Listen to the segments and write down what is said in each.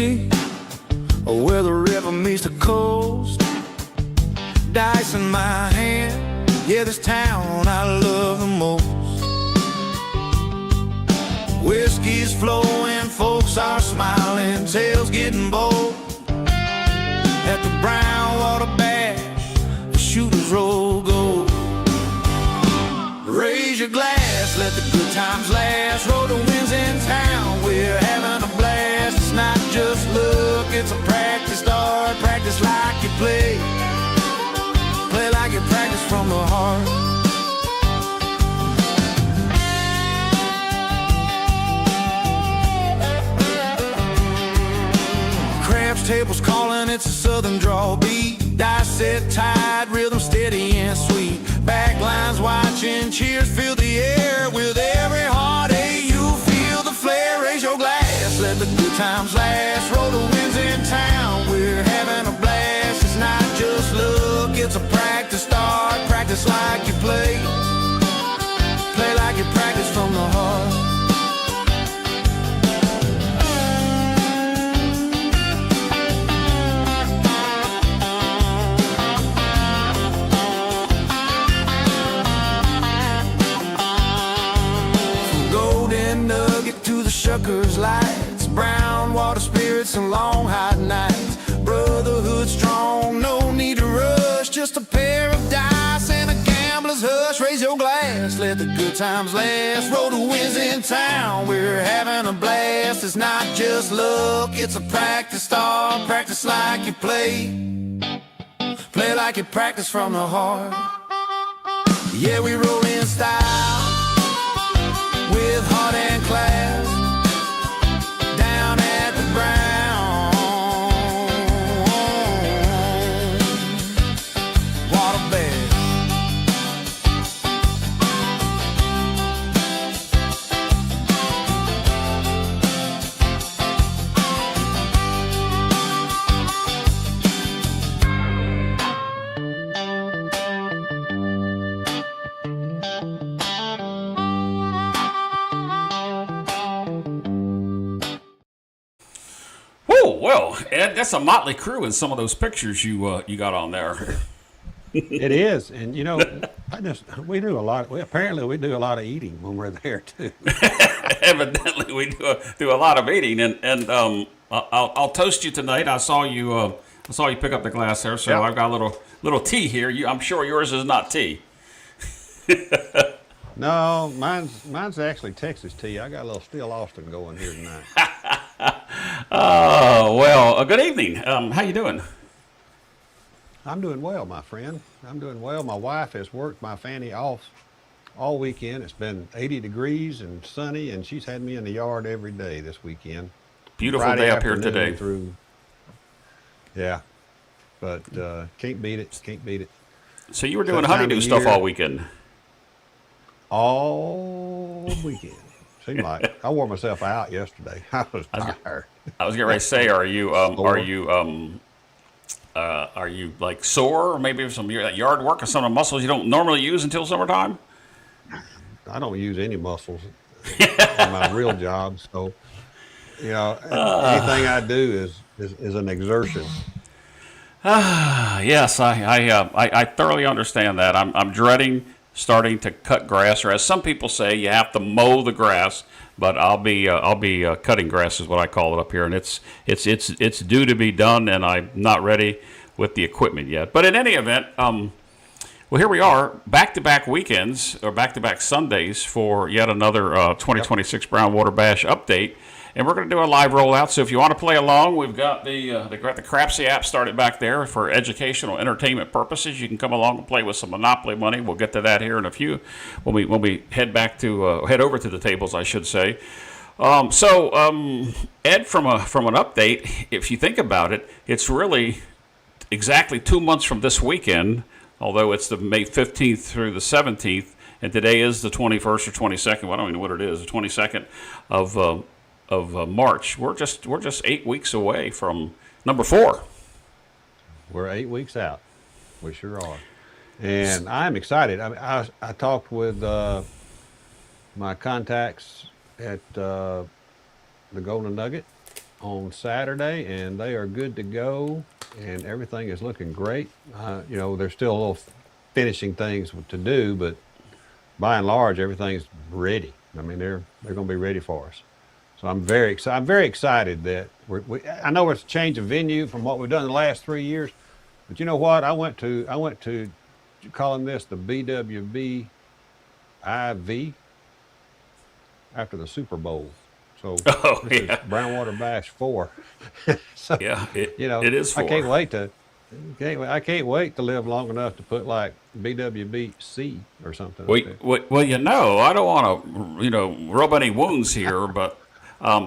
Fiji, where the river meets the coast. Dice in my hand, yeah, this town I love the most. Whiskey's flowing, folks are smiling, tails getting bold. At the Brown Water Bash, the shooters roll gold. Raise your glass, let the good times last. Roll the winds in town, we're having a blast. It's not just luck, it's a practice start. Practice like you play, play like you practice from the heart. Craps tables calling, it's a southern draw beat. Dice set tight, rhythm steady and sweet. Backlines watching, cheers fill the air. With every heartache you feel the flare. Raise your glass, let the good times last. Roll the winds in town, we're having a blast. It's not just luck, it's a practice start. Practice like you play, play like you practice from the heart. Shuckers lights, brown water spirits and long hot nights. Brotherhood strong, no need to rush. Just a pair of dice and a gambler's hush. Raise your glass, let the good times last. Roll the winds in town, we're having a blast. It's not just luck, it's a practice start. Practice like you play, play like you practice from the heart. Yeah, we roll in style, with heart and class. Down at the Brown Water Bash. Oh, well, Ed, that's a motley crew in some of those pictures you got on there. It is, and you know, we do a lot. Apparently, we do a lot of eating when we're there too. Evidently, we do a lot of eating, and I'll toast you tonight. I saw you pick up the glass there, so yep. I've got a little tea here. I'm sure yours is not tea. No, mine's actually Texas tea. I got a little Still Austin going here tonight. Oh, well, good evening. How you doing? I'm doing well, my friend. I'm doing well. My wife has worked my Fanny off all weekend. It's been 80 degrees and sunny, and she's had me in the yard every day this weekend. Beautiful Friday day up here today. Yeah, but can't beat it. Can't beat it. So you were doing honeydew stuff all weekend? All weekend. Seemed like I wore myself out yesterday. I was tired. I was getting ready to say, are you like sore, or maybe some yard work or some of the muscles you don't normally use until summertime? I don't use any muscles in my real job, so you know anything I do is an exertion. Yes, I thoroughly understand that. I'm dreading starting to cut grass, or as some people say, you have to mow the grass. But I'll be cutting grass is what I call it up here, and it's due to be done, and I'm not ready with the equipment yet. But in any event, well, here we are, back-to-back weekends or back-to-back Sundays for yet another 2026 Brown Water Bash update. And we're going to do a live rollout, so if you want to play along, we've got the Crapsy app started back there for educational entertainment purposes. You can come along and play with some Monopoly money. We'll get to that here in a few when we head over to the tables, I should say. Ed, from an update, if you think about it, it's really exactly 2 months from this weekend, although it's the May 15th through the 17th, and today is the 21st or 22nd. Well, I don't even know what it is, the 22nd of March. We're just 8 weeks away from number 4. We're 8 weeks out. We sure are. And I'm excited. I talked with my contacts at the Golden Nugget, on Saturday, and they are good to go, and everything is looking great. You know, there's still a little finishing things to do, but by and large, everything's ready. I mean, they're going to be ready for us. So I'm very excited. I'm very excited that I know it's a change of venue from what we've done the last 3 years, but you know what? I went to calling this the BWB IV after the Super Bowl. So Oh this is yeah, Brownwater Bash 4. So, yeah. you know, It is I can't for. wait to I can't wait to live long enough to put like BWBC or something up there. Well, you know, I don't want to, rub any wounds here, but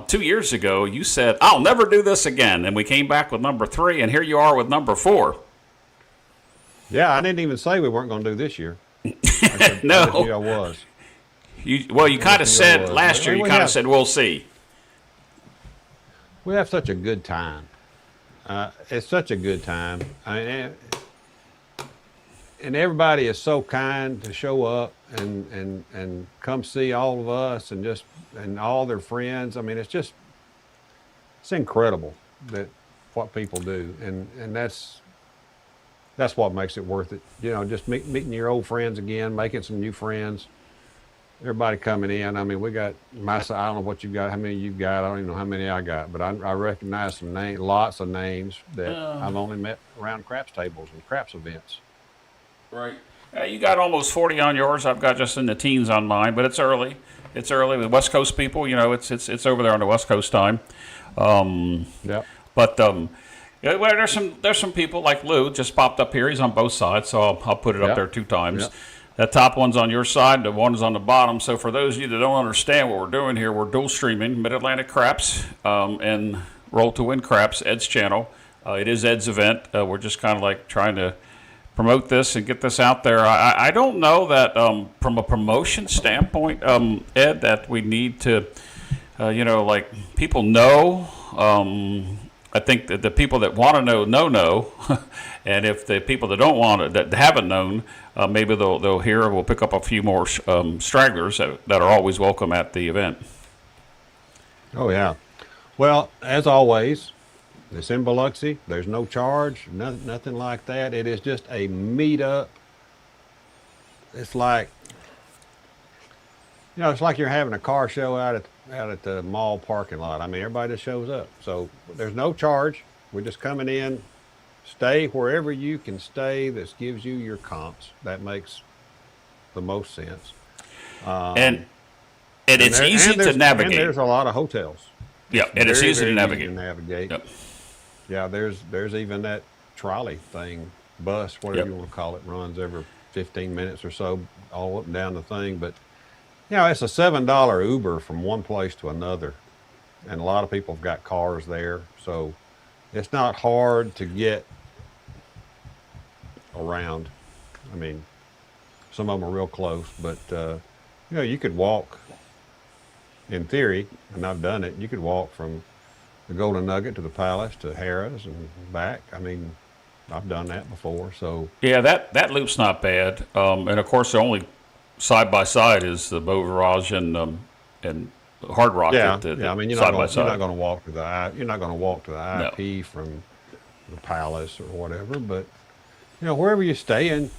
2 years ago you said I'll never do this again, and we came back with number 3, and here you are with number 4. Yeah, I didn't even say we weren't going to do this year. I just knew I No, was. you I kind just of knew I said was. last year. You We kind of have said we'll see. we have such a good time. It's such a good time. I mean, and everybody is so kind to show up and come see all of us and all their friends. I mean, it's incredible that what people do, and that's what makes it worth it. You know, just meeting your old friends again, making some new friends. Everybody coming in. I mean, we got I don't know what you got, how many you've got. I don't even know how many I got, but I recognize some names, lots of names that I've only met around craps tables and craps events. Right. You got almost 40 on yours. I've got just in the teens on mine, but it's early. It's early with West Coast people. You know, it's over there on the West Coast time. Um, Yep. but yeah, well, there's some people like Lou just popped up here. He's on both sides, so I'll put it up there Yep. 2 times. Yep. That top one's on your side, the one's on the bottom. So for those of you that don't understand what we're doing here, we're dual streaming Mid Atlantic Craps and Roll to Win Craps, Ed's channel. It is Ed's event. We're just kind of like trying to promote this and get this out there. I don't know that from a promotion standpoint, Ed, that we need to, like people know. I think that the people that want to know, and if the people that don't want it, that haven't known, maybe they'll hear. We'll pick up a few more stragglers that are always welcome at the event. Oh yeah. Well, as always, it's in Biloxi. There's no charge, nothing like that. It is just a meetup. It's like it's like you're having a car show out at the mall parking lot. I mean, everybody just shows up. So there's no charge. We're just coming in. Stay wherever you can stay. That gives you your comps. That makes the most sense. And it's easy to And navigate. there's a lot of hotels. Yeah, and it's Very, easy to very easy navigate. to navigate. Yep. Yeah, there's even that trolley thing, bus, whatever Yep. you want to call it, runs every 15 minutes or so, all up and down the thing. But it's a $7 Uber from one place to another, and a lot of people have got cars there, so it's not hard to get around. I mean, some of them are real close, but you could walk. In theory, and I've done it, you could walk from the Golden Nugget to the Palace to Harrah's and back. I mean, I've done that before. So Yeah, that loop's not bad. And of course, the only side by side is the Beau Rivage and Hard Rock. yeah, the yeah. I mean, side by you're not side. going to walk to you're not going to walk to the No. IP from the Palace or whatever. But wherever you're staying,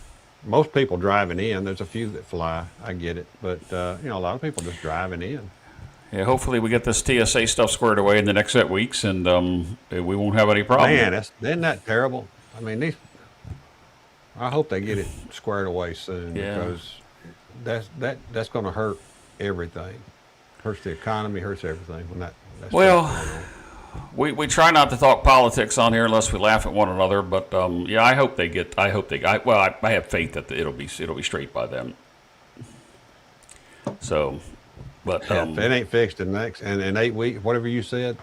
most people driving in. There's a few that fly. I get it, but a lot of people just driving in. Yeah, hopefully we get this TSA stuff squared away in the next 8 weeks, and we won't have any problem. Man, isn't that terrible? I mean, I hope they get it squared away soon Yeah. because that's going to hurt everything. Hurts the economy, hurts everything when that stuff's Well, going on. we try not to talk politics on here unless we laugh at one another. But yeah, I hope they get. I have faith that it'll be straight by them. So, but If it ain't fixed in 8 weeks, whatever you said.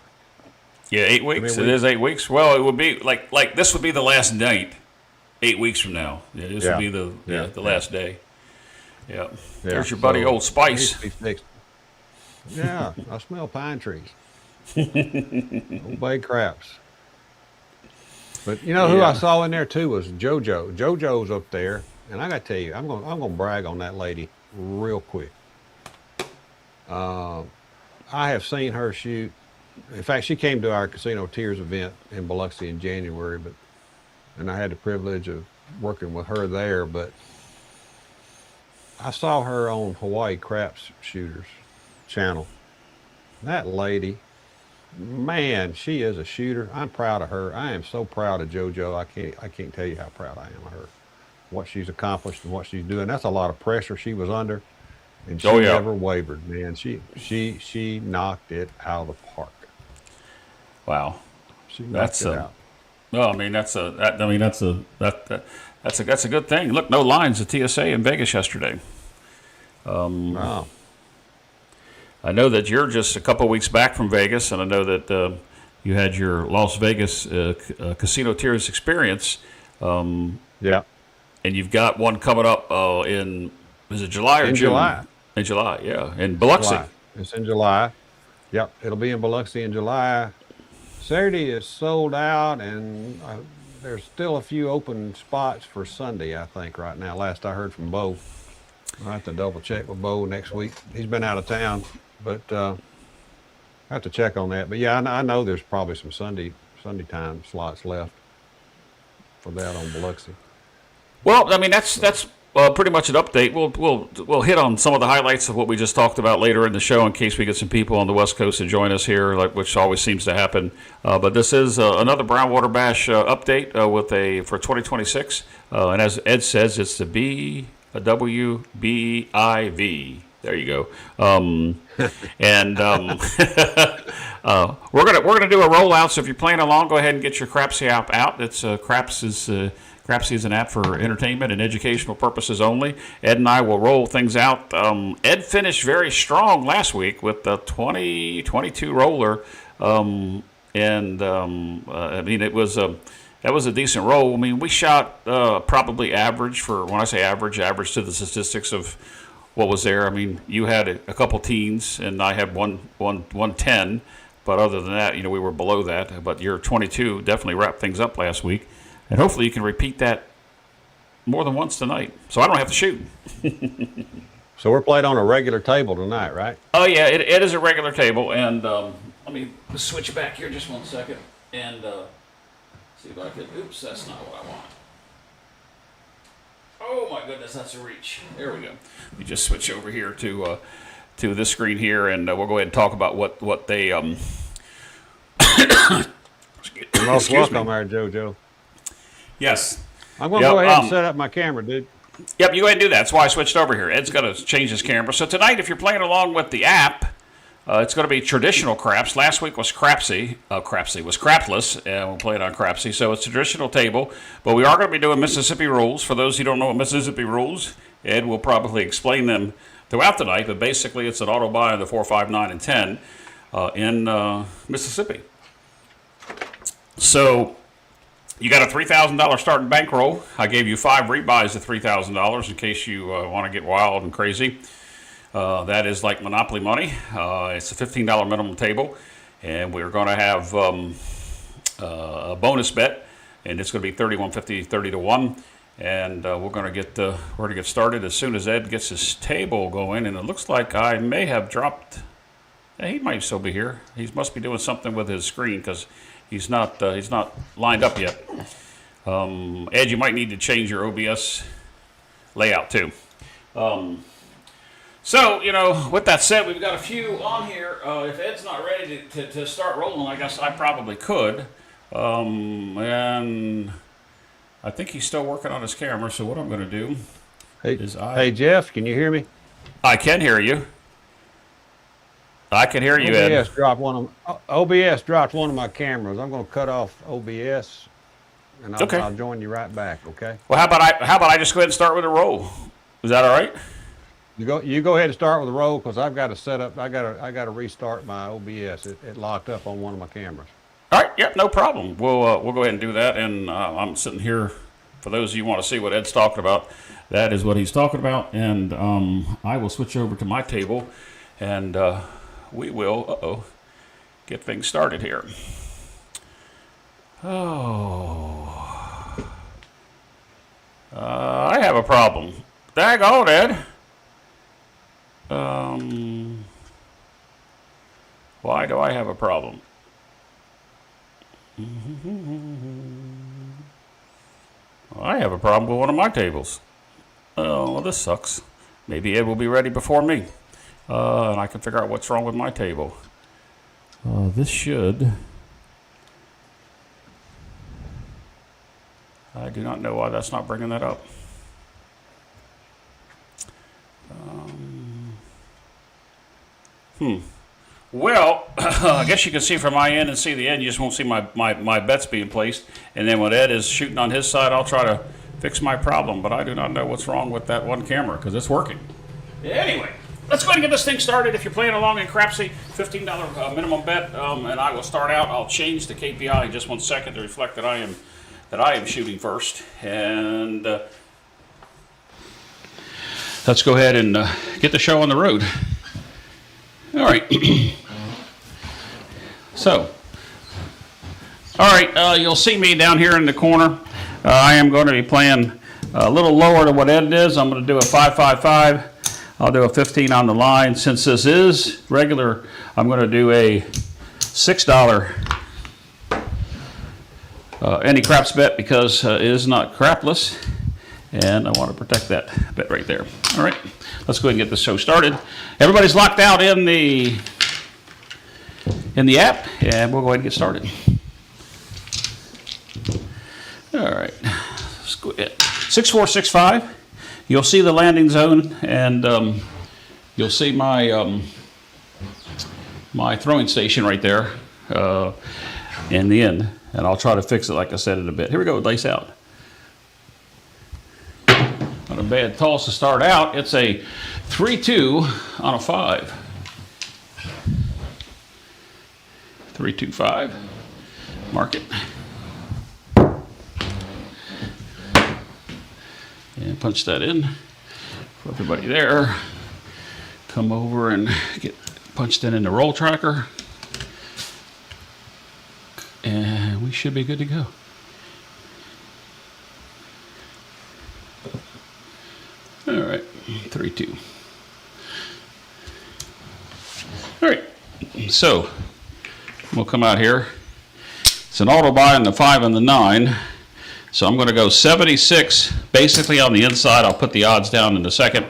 yeah, 8 weeks. mean, It is 8 weeks. Well, it would be like this would be the last night. 8 weeks from now, yeah, this Yeah. would be the last day. Yeah. Yeah, There's your buddy so Old it needs Spice. to be fixed. Yeah, I smell pine trees. Old Bay Craps. But who Yeah. I saw in there too was JoJo. JoJo's up there, and I got to tell you, I'm gonna brag on that lady real quick. I have seen her shoot In fact, she came to our Casino Tears event in Biloxi in January, and I had the privilege of working with her there. But I saw her on Hawaii Craps Shooters channel. That lady, man, she is a shooter. I'm proud of her. I am so proud of JoJo. I can't tell you how proud I am of her. What she's accomplished and what she's doing. That's a lot of pressure she was under, and she Oh, yeah. never wavered, man. She knocked it out of the park. Wow. She knocked That's it a out. well. I mean, that's a good thing. Look, no lines at TSA in Vegas yesterday. Wow. I know that you're just a couple weeks back from Vegas, and I know that you had your Las Vegas Casino Tears experience, Yeah. and you've got one coming up is it July or In June? July. In July, yeah, in Biloxi. July. It's in July. Yep. It'll be in Biloxi in July. Saturday is sold out, and there's still a few open spots for Sunday, I think, right now. Last I heard from Bo. I'll have to double check with Bo next week. He's been out of town, but I have to check on that. But yeah, I know there's probably some Sunday time slots left for that on Biloxi. Well, I mean that's pretty much an update. We'll hit on some of the highlights of what we just talked about later in the show in case we get some people on the West Coast to join us here, which always seems to happen. But this is another Brownwater Bash update for 2026, and as Ed says, it's the BWBIV. There you go. And we're gonna do a rollout. So if you're playing along, go ahead and get your Crapsy app out. It's Crapsy is an app for entertainment and educational purposes only. Ed and I will roll things out. Ed finished very strong last week with the 2022 roller, I mean it was that was a decent roll. I mean, we shot probably average for, when I say average to the statistics of what was there. I mean, you had a couple teens, and I had one 10. But other than that, we were below that. But your 22 definitely wrapped things up last week. And hopefully you can repeat that more than once tonight, so I don't have to shoot. So we're playing on a regular table tonight, right? Oh, yeah, it is a regular table. And let me switch back here just 1 second. And see if I can. Oops, that's not what I want. Oh my goodness, that's a reach. There we go. Let me just switch over here to this screen here, and we'll go ahead and talk about what they You're most welcome, there, JoJo. Yes. I'm going to Yep, go ahead and set up my camera, dude. Yep, you go ahead and do that. That's why I switched over here. Ed's got to change his camera. So tonight, if you're playing along with the app, it's going to be traditional craps. Last week was Crapsy. Crapsy was crapless, and we'll play it on Crapsy. So it's a traditional table, but we are going to be doing Mississippi rules. For those who don't know what Mississippi rules, Ed will probably explain them throughout the night, but basically it's an auto buy of the 4, 5, 9, and 10 in Mississippi. So you got a $3,000 starting bankroll. I gave you 5 rebuys of $3,000 in case you want to get wild and crazy. That is like Monopoly money. It's a $15 minimum table, and we're going to have a bonus bet, and it's going to be 31.50, 30 to 1. And we're going to get started as soon as Ed gets his table going. And it looks like I may have dropped. He might still be here. He must be doing something with his screen because he's not lined up yet. Ed, you might need to change your OBS layout too. So, with that said, we've got a few on here. If Ed's not ready to start rolling, I guess I probably could. And I think he's still working on his camera, so what I'm going to do is Hey, Jeff, can you hear me? I can hear you. I can hear you, Ed. OBS dropped one of my cameras. I'm going to cut off OBS, and I'll join you right back, okay? Well, how about I just go ahead and start with a roll? Is that all right? You go ahead and start with the roll because I've got to set up. I got to restart my OBS. It locked up on one of my cameras. All right, yep, no problem. We'll go ahead and do that. And I'm sitting here. For those of you who want to see what Ed's talking about, that is what he's talking about. And I will switch over to my table, and we will get things started here. I have a problem. Daggone, Ed. Why do I have a problem? Well, I have a problem with one of my tables. Oh, well, this sucks. Maybe Ed will be ready before me. And I can figure out what's wrong with my table. This should... I do not know why that's not bringing that up. Well, I guess you can see from my end and see the end. You just won't see my bets being placed. And then when Ed is shooting on his side, I'll try to fix my problem. But I do not know what's wrong with that one camera because it's working. Anyway, let's go ahead and get this thing started. If you're playing along in Crapsy, $15 minimum bet, and I will start out. I'll change the KPI in just 1 second to reflect that I am shooting first. And let's go ahead and get the show on the road. All right. So, all right, you'll see me down here in the corner. I am going to be playing a little lower than what Ed is. I'm going to do a 5-5-5. I'll do a 15 on the line. Since this is regular, I'm going to do a $6 any craps bet because it is not crapless, and I want to protect that bet right there. All right, let's go ahead and get this show started. Everybody's locked out in the app, and we'll go ahead and get started. All right, let's go ahead. 6465. You'll see the landing zone, and you'll see my my throwing station right there in the end. And I'll try to fix it, like I said, in a bit. Here we go, dice out. Not a bad toss to start out. It's a 3-2 on a 5. 3-2-5. Mark it. And punch that in for everybody there. Come over and get punched in the roll tracker. And we should be good to go. All right, 3-2. All right, so we'll come out here. It's an auto buy on the 5 and the 9. So I'm going to go 76, basically on the inside. I'll put the odds down in a second,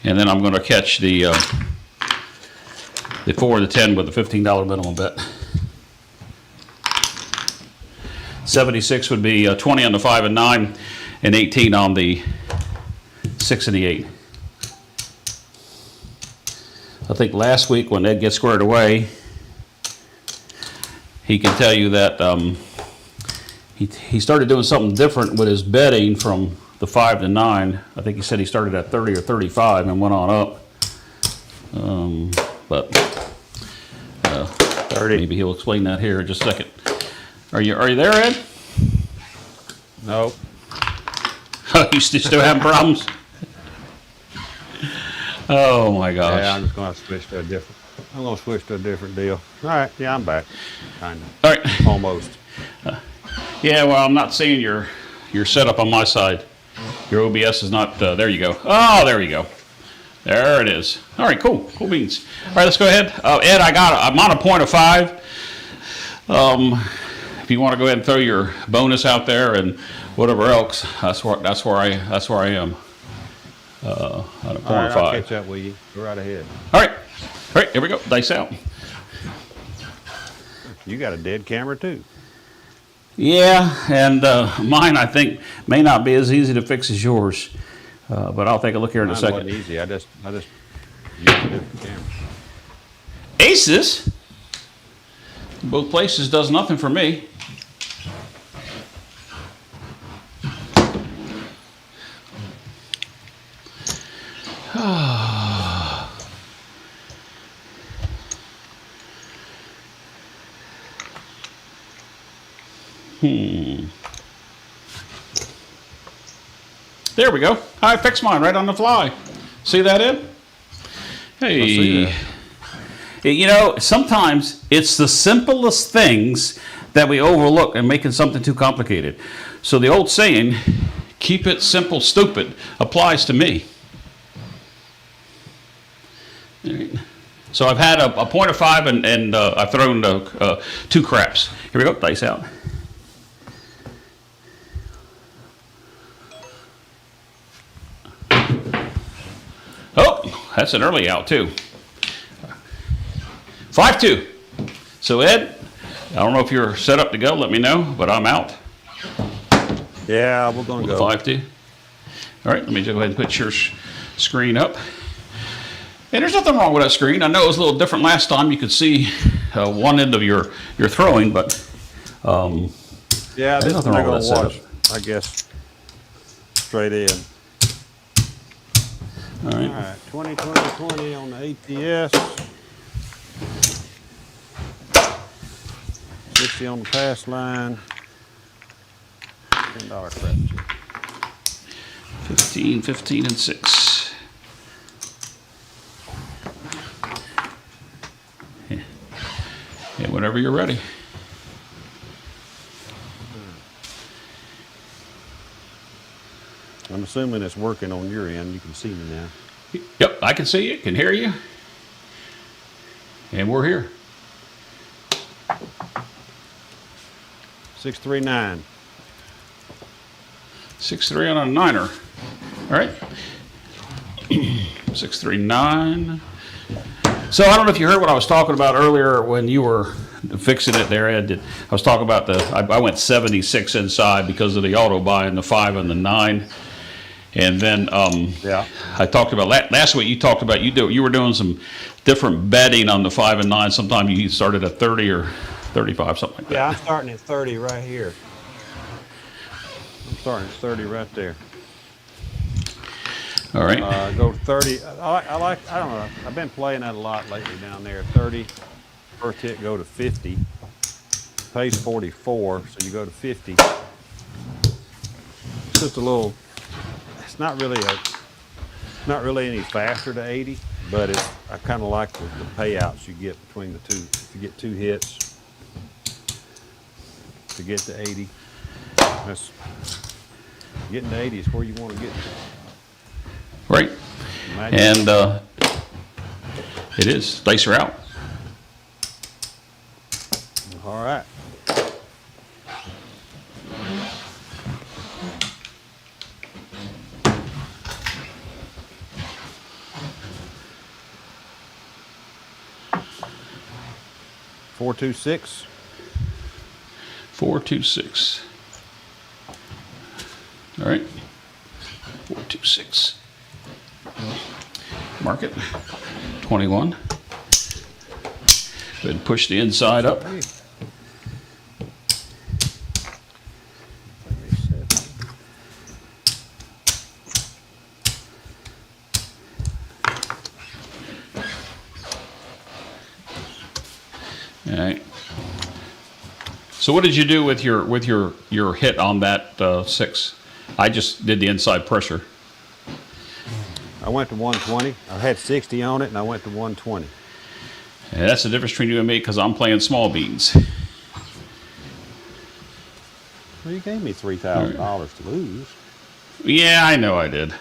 and then I'm going to catch the 4 and the 10 with a $15 minimum bet. 76 would be 20 on the 5 and 9, and 18 on the 6 and the 8. I think last week when Ed gets squared away, he can tell you that he started doing something different with his betting from the 5 to 9. I think he said he started at 30 or 35 and went on up. But 30. Maybe he'll explain that here in just a second. Are you there, Ed? No. You still having problems? Oh my gosh. Yeah, I'm just going to switch to a different. I'm going to switch to a different deal. All right. Yeah, I'm back. Kind of. All right. Almost. Yeah. Well, I'm not seeing your setup on my side. Your OBS is not. There you go. Oh, there you go. There it is. All right. Cool. Cool beans. All right. Let's go ahead. Ed, I'm on a point of 5. If you want to go ahead and throw your bonus out there and whatever else, that's where I am. On a point All right, of 5. I'll catch up with you. Go right ahead. All right. All right. Here we go. Dice out. You got a dead camera too. Yeah, and mine I think may not be as easy to fix as yours, but I'll take a look here in a Mine second. wasn't easy. I just used a different camera. Aces. Both places does nothing for me. There we go. I fixed mine right on the fly. See that, Ed? Hey. I see that. You know, sometimes it's the simplest things that we overlook and making something too complicated. So the old saying, keep it simple, stupid, applies to me. All right. So I've had a point of 5 and I've thrown 2 craps. Here we go, dice out. Oh, that's an early out too. 5-2. So Ed, I don't know if you're set up to go, let me know, but I'm out. Yeah, we're gonna go. 5-2. All right, let me go ahead and put your screen up. And there's nothing wrong with that screen. I know it was a little different last time. You could see one end of your throwing, but Yeah, this There's one nothing they're wrong with gonna that watch, I guess, straight in. all right. All right, 20, 20, 20 on the ATS. 60 on the pass line. $10 crap. 15, 15, and 6. Yeah, whenever you're ready. I'm assuming it's working on your end. You can see me now. Yep, I can see you, can hear you. And we're here. 639. 6-3 on a 9er. All right. 6-3-9. So I don't know if you heard what I was talking about earlier when you were fixing it there, Ed. I was talking about I went 76 inside because of the auto buy and the 5 and the 9. And then Yeah. I talked about last week. You talked about you were doing some different betting on the 5 and 9. Sometimes you started at 30 or 35, something like that. Yeah, I'm starting at 30 right here. I'm starting at 30 right there. All right. Go to 30. I don't know. I've been playing that a lot lately down there. 30. First hit, go to 50. Pays 44, so you go to 50. It's just a little. It's not really any faster to 80, but I kind of like the payouts you get between the two. If you get 2 hits to get to 80, that's getting to 80 is where you want to get to. Right. Imagine. And it is. Dice are out. All right. Four, 2, 6. 4, 2, 6. All right. 4, 2, 6. Mark it. 21. Go ahead and push the inside up. All right. So what did you do with your hit on that 6? I just did the inside pressure. I went to 120. I had 60 on it, and I went to 120. And that's the difference between you and me because I'm playing small beans. Well, you gave me $3,000 to lose. Yeah, I know I did.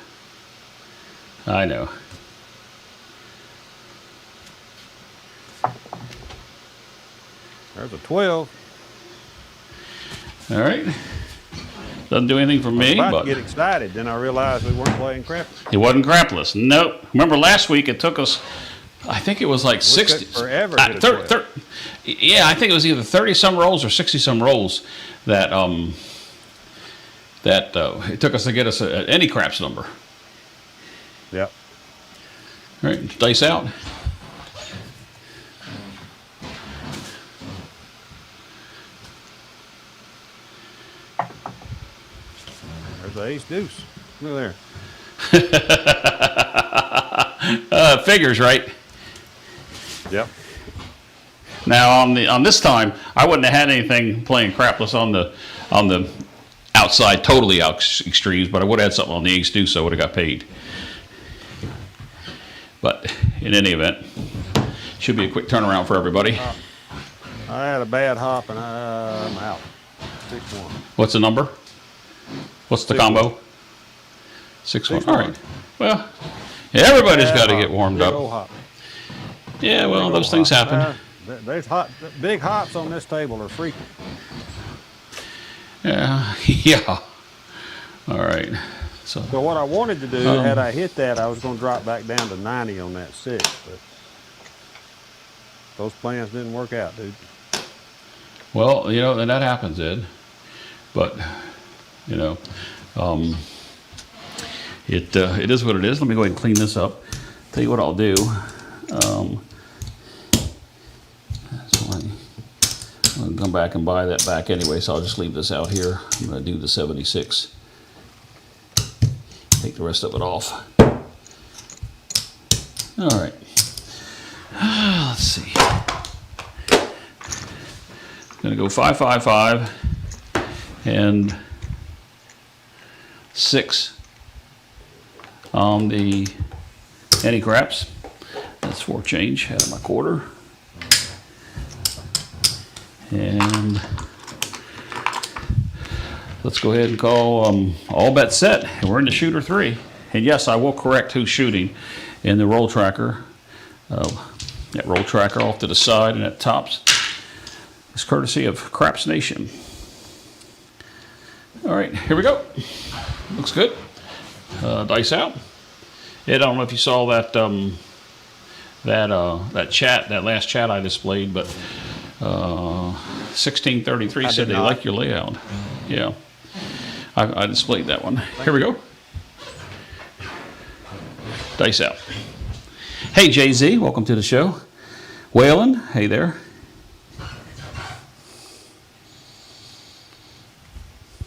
I know. There's a 12. All right. Doesn't do anything for me, About but to get excited, then I realized we weren't playing crap. it wasn't crapless. Nope. Remember last week it took us, I think it was like 60. took forever to get a 12. Yeah, I think it was either 30 some rolls or 60 some rolls that it took us to get us any craps number. Yep. All right, dice out. There's the ace deuce. Look Figures, right? there. Yep. Now on this time, I wouldn't have had anything playing crapless on the outside, totally out extremes, but I would have had something on the ace deuce, so I would have got paid. But in any event, should be a quick turnaround for everybody. I had a bad hop, and I'm out. 6-1. What's the number? What's the 6-1. combo? 6-1. 6-1. All right. Well, everybody's Bad got to hop. get warmed Big up. old hop. Yeah, well, Big those old things hop. happen. There's big hops on this table are frequent. Yeah, yeah. All right. So, So what I wanted to do, had I hit that, I was going to drop back down to 90 on that 6, but those plans didn't work out, dude. well, you know, and that happens, Ed. But, you know, it is what it is. Let me go ahead and clean this up. Tell you what I'll do. So I'm going to come back and buy that back anyway, so I'll just leave this out here. I'm going to do the 76. Take the rest of it off. All right. Let's see. Going to go 5, 5, 5, and 6 on the any craps. That's 4 change out of my quarter. And let's go ahead and call all bets set. And we're in the shooter 3. And yes, I will correct who's shooting in the roll tracker. That roll tracker off to the side and at tops is courtesy of Craps Nation. All right, here we go. Looks good. Dice out. Ed, I don't know if you saw that that chat, that last chat I displayed, but 1633 said they like your layout. Yeah, I displayed that one. Here we go. Dice out. Hey, Jay-Z, welcome to the show. Waylon, hey there.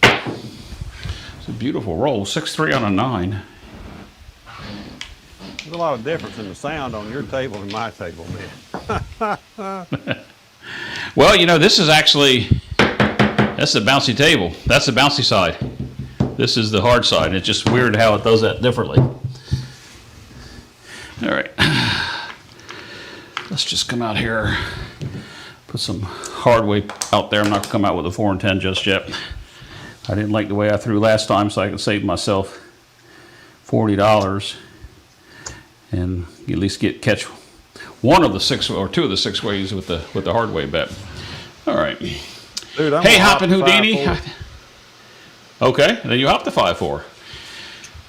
It's a beautiful roll. 6-3 on a 9. There's a lot of difference in the sound on your table and my table, man. Well, you know, this is actually, that's the bouncy table. That's the bouncy side. This is the hard side. It's just weird how it does that differently. All right. Let's just come out here, put some hard weight out there. I'm not going to come out with a 4 and 10 just yet. I didn't like the way I threw last time, so I could save myself $40 and at least catch one of the 6 or 2 of the 6 ways with the hard way bet. All right. Dude, I'm Hey, gonna hop Hoppin' Houdini. 5-4. Okay, then you hop the 5-4.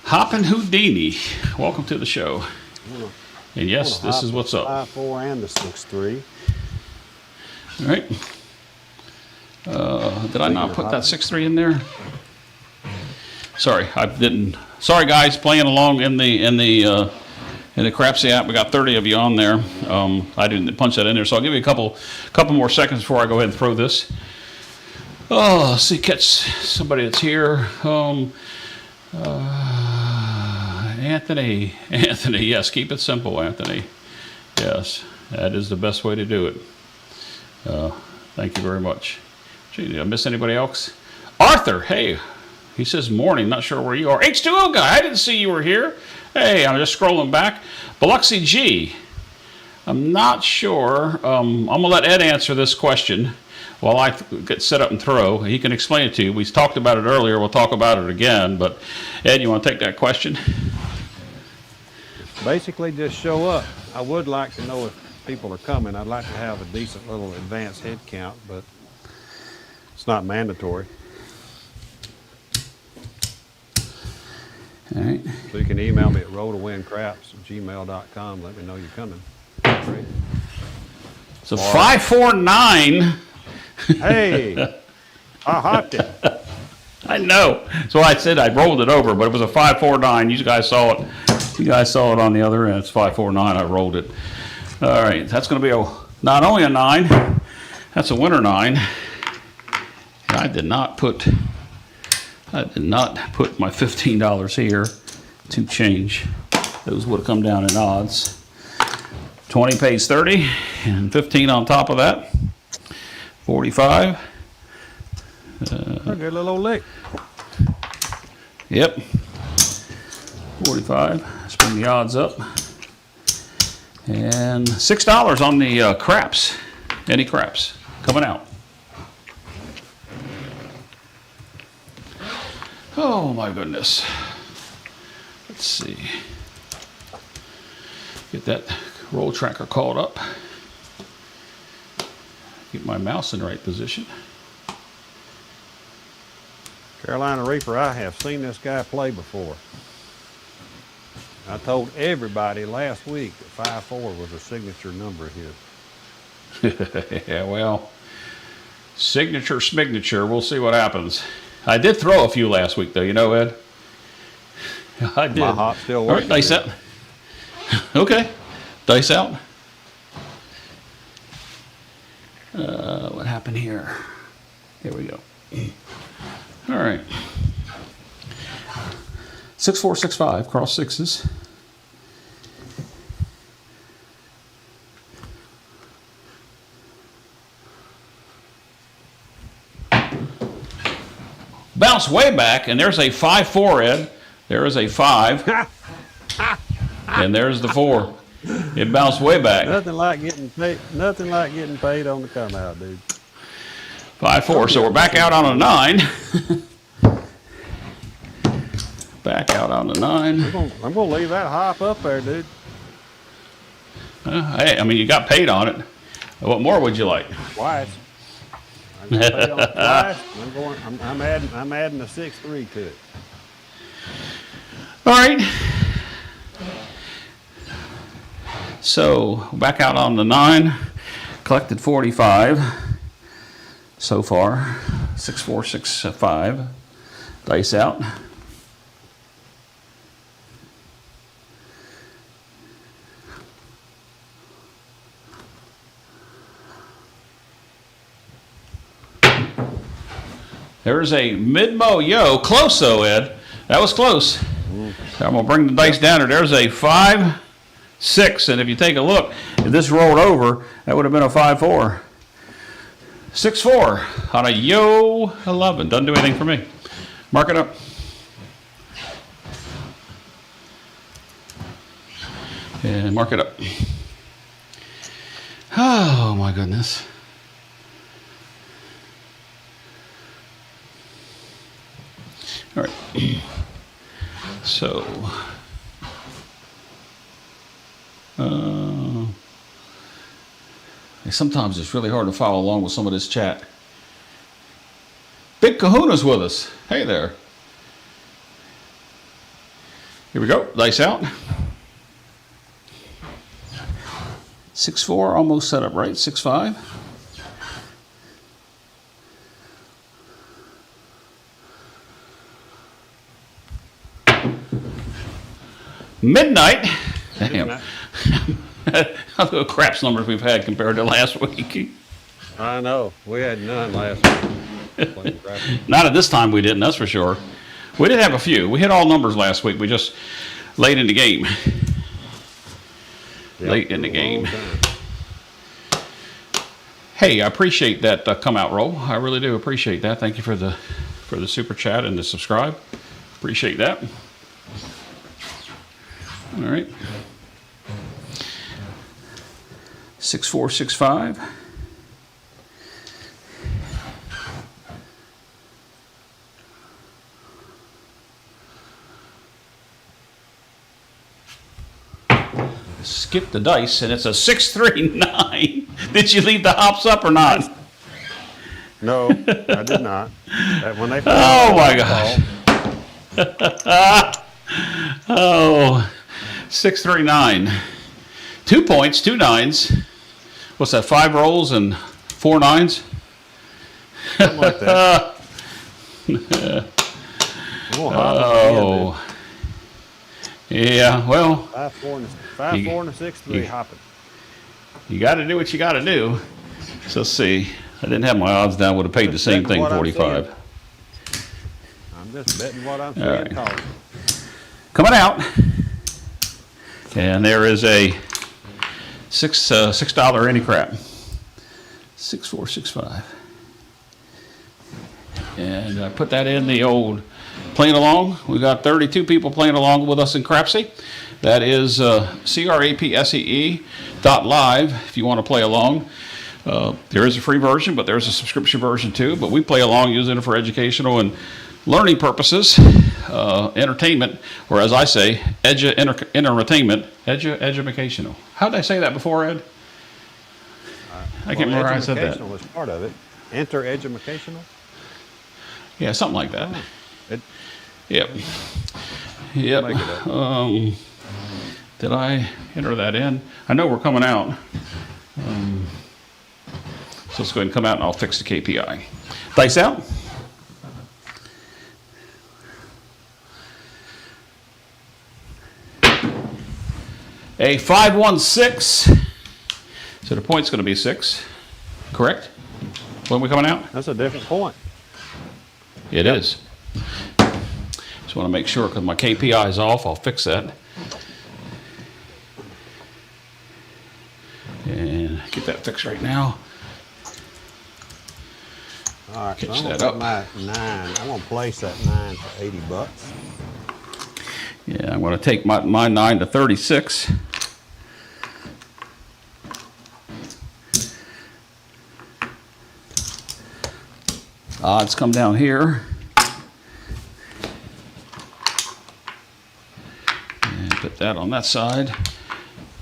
Hoppin' Houdini, welcome to the show. And yes, this is what's up. 5-4 and the 6-3. All right. Did I not put that 6-3 in there? Sorry, I didn't. Sorry, guys, playing along in the Crapsy app. We got 30 of you on there. I didn't punch that in there, so I'll give you a couple more seconds before I go ahead and throw this. Oh, let's see, catch somebody that's here. Anthony, yes, keep it simple, Anthony. Yes, that is the best way to do it. Thank you very much. Gee, did I miss anybody else? Arthur, hey, he says morning, not sure where you are. H2O guy, I didn't see you were here. Hey, I'm just scrolling back. Biloxi G, I'm not sure. I'm going to let Ed answer this question while I get set up and throw. He can explain it to you. We talked about it earlier. We'll talk about it again. But, Ed, you want to take that question? Basically, just show up. I would like to know if people are coming. I'd like to have a decent little advance head count, but it's not mandatory. All right. So you can email me at rolltowinCraps@gmail.com. Let me know you're coming. Great. So 549. Hey, I hopped it. I know. So I said I rolled it over, but it was a 549. You guys saw it. You guys saw it on the other end. It's 549. I rolled it. All right. That's going to be not only a 9, that's a winner 9. And I did not put my $15 here to change. Those would have come down in odds. 20 pays 30 and 15 on top of that. 45. A good little old lick. Yep. 45. Let's bring the odds up. And $6 on the craps. Any craps coming out. Oh my goodness. Let's see. Get that roll tracker called up. Get my mouse in the right position. Carolina Reaper, I have seen this guy play before. I told everybody last week that 5-4 was a signature number of his. Yeah, well, signature. We'll see what happens. I did throw a few last week, though. You know, Ed? I did. My hop's still All working. right, dice out. Okay, dice out. What happened here? Here we go. All right. 6, 4, 6, 5. Cross sixes. Bounce way back, and there's a 5-4, Ed. There is a 5. And there's the 4. It bounced way back. Nothing like getting paid. Nothing like getting paid on the come out, dude. 5-4. So we're back out on a 9. Back out on the 9. I'm gonna leave that hop up there, dude. Hey, I mean, you got paid on it. What more would you like? Twice. I got paid on it twice. I'm adding a 6-3 to it. All right. So back out on the 9. Collected 45 so far. 6, 4, 6, 5. Dice out. There's a mid-mo. Yo, close though, Ed. That was close. I'm going to bring the dice down there. There's a 5, 6. And if you take a look, if this rolled over, that would have been a 5-4. 6-4 on a yo 11. Doesn't do anything for me. Mark it up. And mark it up. Oh, my goodness. All right. So, sometimes it's really hard to follow along with some of this chat. Big Kahuna's with us. Hey there. Here we go. Dice out. 6-4, almost set up right. 6-5. Midnight. Damn. Look at the craps numbers we've had compared to last week. I know. We had none last week. Not at this time we didn't, that's for sure. We did have a few. We hit all numbers last week. We just late in the game. Yep, Late in the game. long time. Hey, I appreciate that come out roll. I really do appreciate that. Thank you for the super chat and the subscribe. Appreciate that. All right. 6, 4, 6, 5. Skip the dice, and it's a 6, 3, 9. Did you leave the hops up or not? No, I did not. When they Oh my gosh. Oh, 6, 3, 9. 2 points, 2 nines. What's that? 5 rolls and 4 nines. Something like that. Oh, yeah. Well, 5-4 and a 6-3 hopping. you got to do what you got to do. So let's see. I didn't have my odds down. Would have paid the same thing, 45. I'm just betting what I'm All seeing right. calling. Coming out, and there is a $6 any crap. 6, 4, 6, 5. And I put that in the old playing along. We got 32 people playing along with us in Crapsy. That is crapsee.live if you want to play along. There is a free version, but there's a subscription version too. But we play along using it for educational and learning purposes. entertainment, or as I say, entertainment, educational. How did I say that before, Ed? I can't remember how I said that. Educational was part of it. Enter educational. Yeah, something like that. It, Yep. Yep. Make it up. Did I enter that in? I know we're coming out. So let's go ahead and come out and I'll fix the KPI. Dice out. A 516. So the point's going to be 6. Correct? When we coming out? that's a different point. It is. Just want to make sure because my KPI is off. I'll fix that. And get that fixed right now. All right, so Catch I'm gonna that put up. my 9. I'm gonna place that 9 for $80. Yeah, I'm going to take my 9 to 36. Odds come down here. And put that on that side.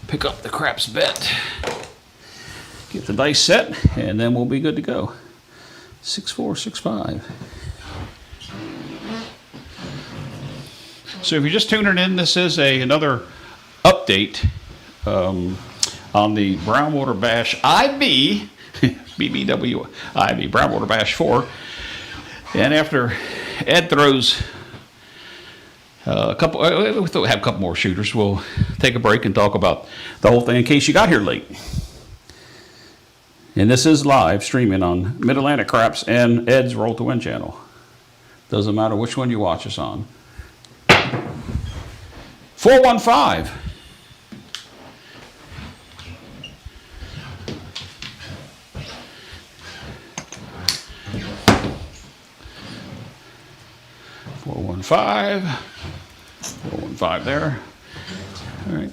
Pick up the craps bet. Get the dice set, and then we'll be good to go. 6, 4, 6, 5. So if you're just tuning in, this is another update on the Brownwater Bash IB, BBW IB, Brownwater Bash 4. And after Ed throws a couple, we'll have a couple more shooters, we'll take a break and talk about the whole thing in case you got here late. And this is live streaming on Mid-Atlantic Craps and Ed's Roll to Win channel. Doesn't matter which one you watch us on. 415. $415 there. All right,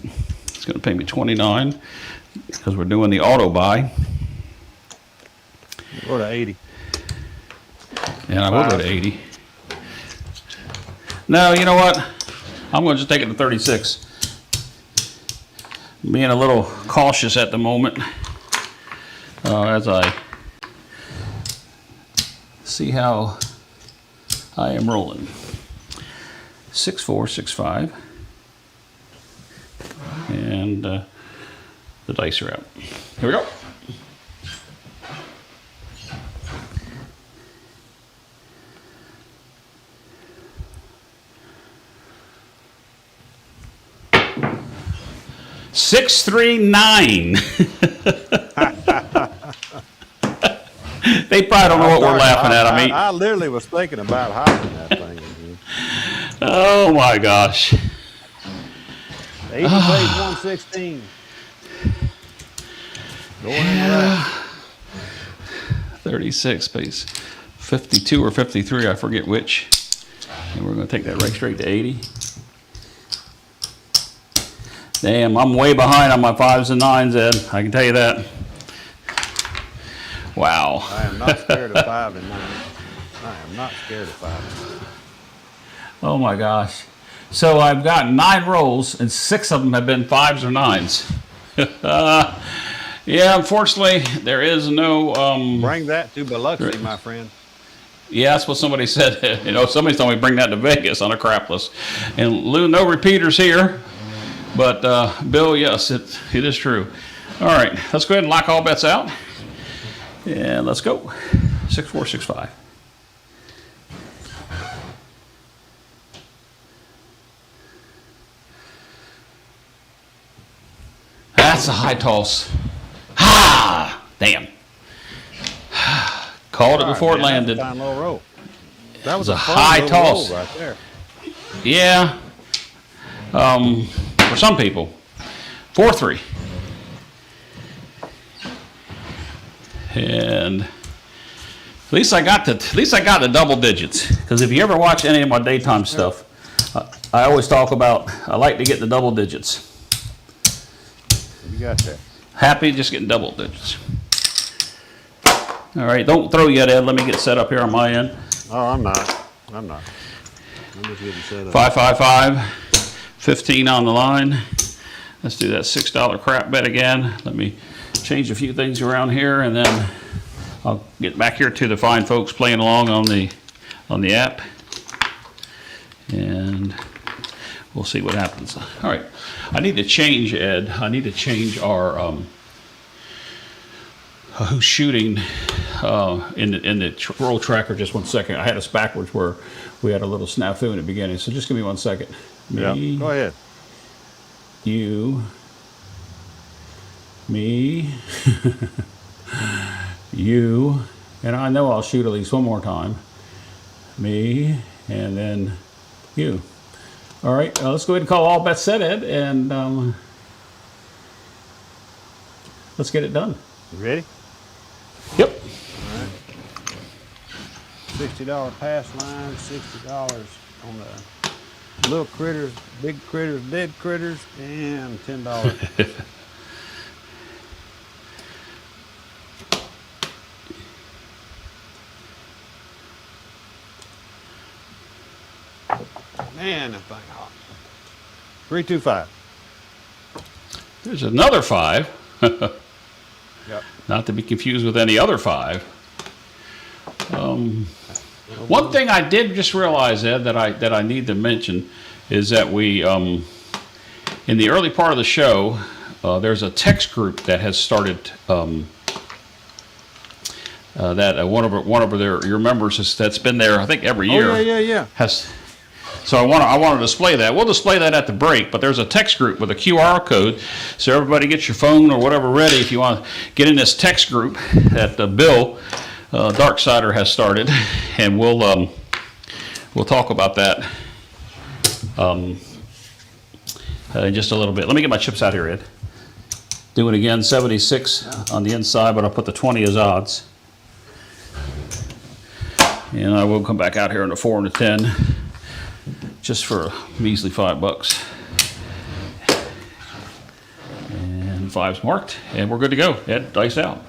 it's going to pay me $29 because we're doing the auto buy. Go to 80. And I will go to 80. No, you know what? I'm going to just take it to 36. Being a little cautious at the moment as I see how I am rolling. 6, 4, 6, 5. And the dice are out. Here we go. Six, 3, 9. They probably don't know what we're laughing at. I mean, I literally was thinking about hopping that thing. oh my gosh. 80 plays 116. Going in right. 36 pays 52 or 53, I forget which. And we're going to take that right straight to 80. Damn, I'm way behind on my 5s and 9s, Ed. I can tell you that. Wow. I am not scared of 5 and 9. I am not scared of 5. Oh my gosh. So I've got 9 rolls, and 6 of them have been 5s or 9s. Yeah, unfortunately, there is no... Bring that to Biloxi, my friend. Yeah, that's what somebody said. You know, somebody told me bring that to Vegas on a crapless. And Lou, no repeaters here. But Bill, yes, it is true. All right, let's go ahead and lock all bets out. And let's go. 6, 4, 6, 5. That's a high toss. Ha! Damn. Called it before it landed. That was a fine low roll. That was a a fun high little toss. roll right there. Yeah. For some people. 4-3. And at least I got the double digits. Because if you ever watch any of my daytime stuff, I always talk about I like to get the double digits. You got that. Happy just getting double digits. All right, don't throw yet, Ed. Let me get set up here on my end. Oh, I'm not. I'm not. I'm just getting set up. 555, 15 on the line. Let's do that $6 crap bet again. Let me change a few things around here, and then I'll get back here to the fine folks playing along on the app, and we'll see what happens. All right, I need to change, Ed. I need to change our who's shooting in the roll tracker. Just 1 second. I had us backwards where we had a little snafu in the beginning. So just give me 1 second. Yeah, go ahead. You, me, you, and I know I'll shoot at least one more time. Me, and then you. All right, let's go ahead and call all bets set, Ed, and let's get it done. You ready? Yep. All right. $60 pass line, $60 on the little critters, big critters, dead critters, and $10. Man, that thing hot. 325. There's another 5. Yep. Not to be confused with any other 5. One thing I did just realize, Ed, that I need to mention is that we, in the early part of the show, there's a text group that has started. That one of your members that's been there, I think, every year. Oh, yeah. Has. So I want to display that. We'll display that at the break, but there's a text group with a QR code, so everybody get your phone or whatever ready if you want to get in this text group that Bill Darksider has started, and we'll talk about that in just a little bit. Let me get my chips out here, Ed. Do it again, 76 on the inside, but I'll put the 20 as odds. And I will come back out here on the 4 and the 10. Just for a measly $5. And 5's marked, and we're good to go. Ed, dice out.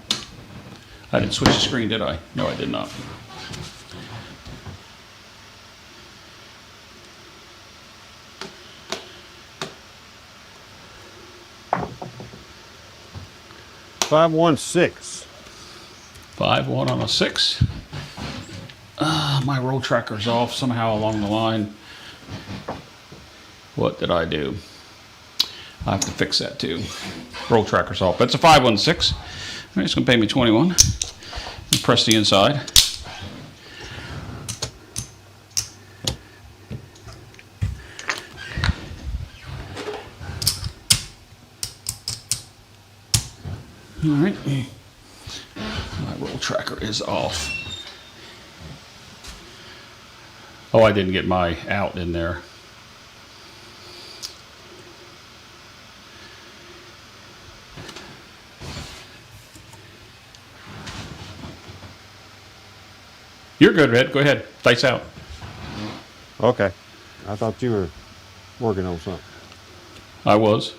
I didn't switch the screen, did I? No, I did not. $516. 5-1 on a 6. My roll tracker's off somehow along the line. What did I do? I have to fix that too. Roll tracker's off. That's a 516. All right, it's going to pay me 21. And press the inside. All right. My roll tracker is off. Oh, I didn't get my out in there. You're good, Red. Go ahead. Dice out. Okay. I thought you were working on something. I was.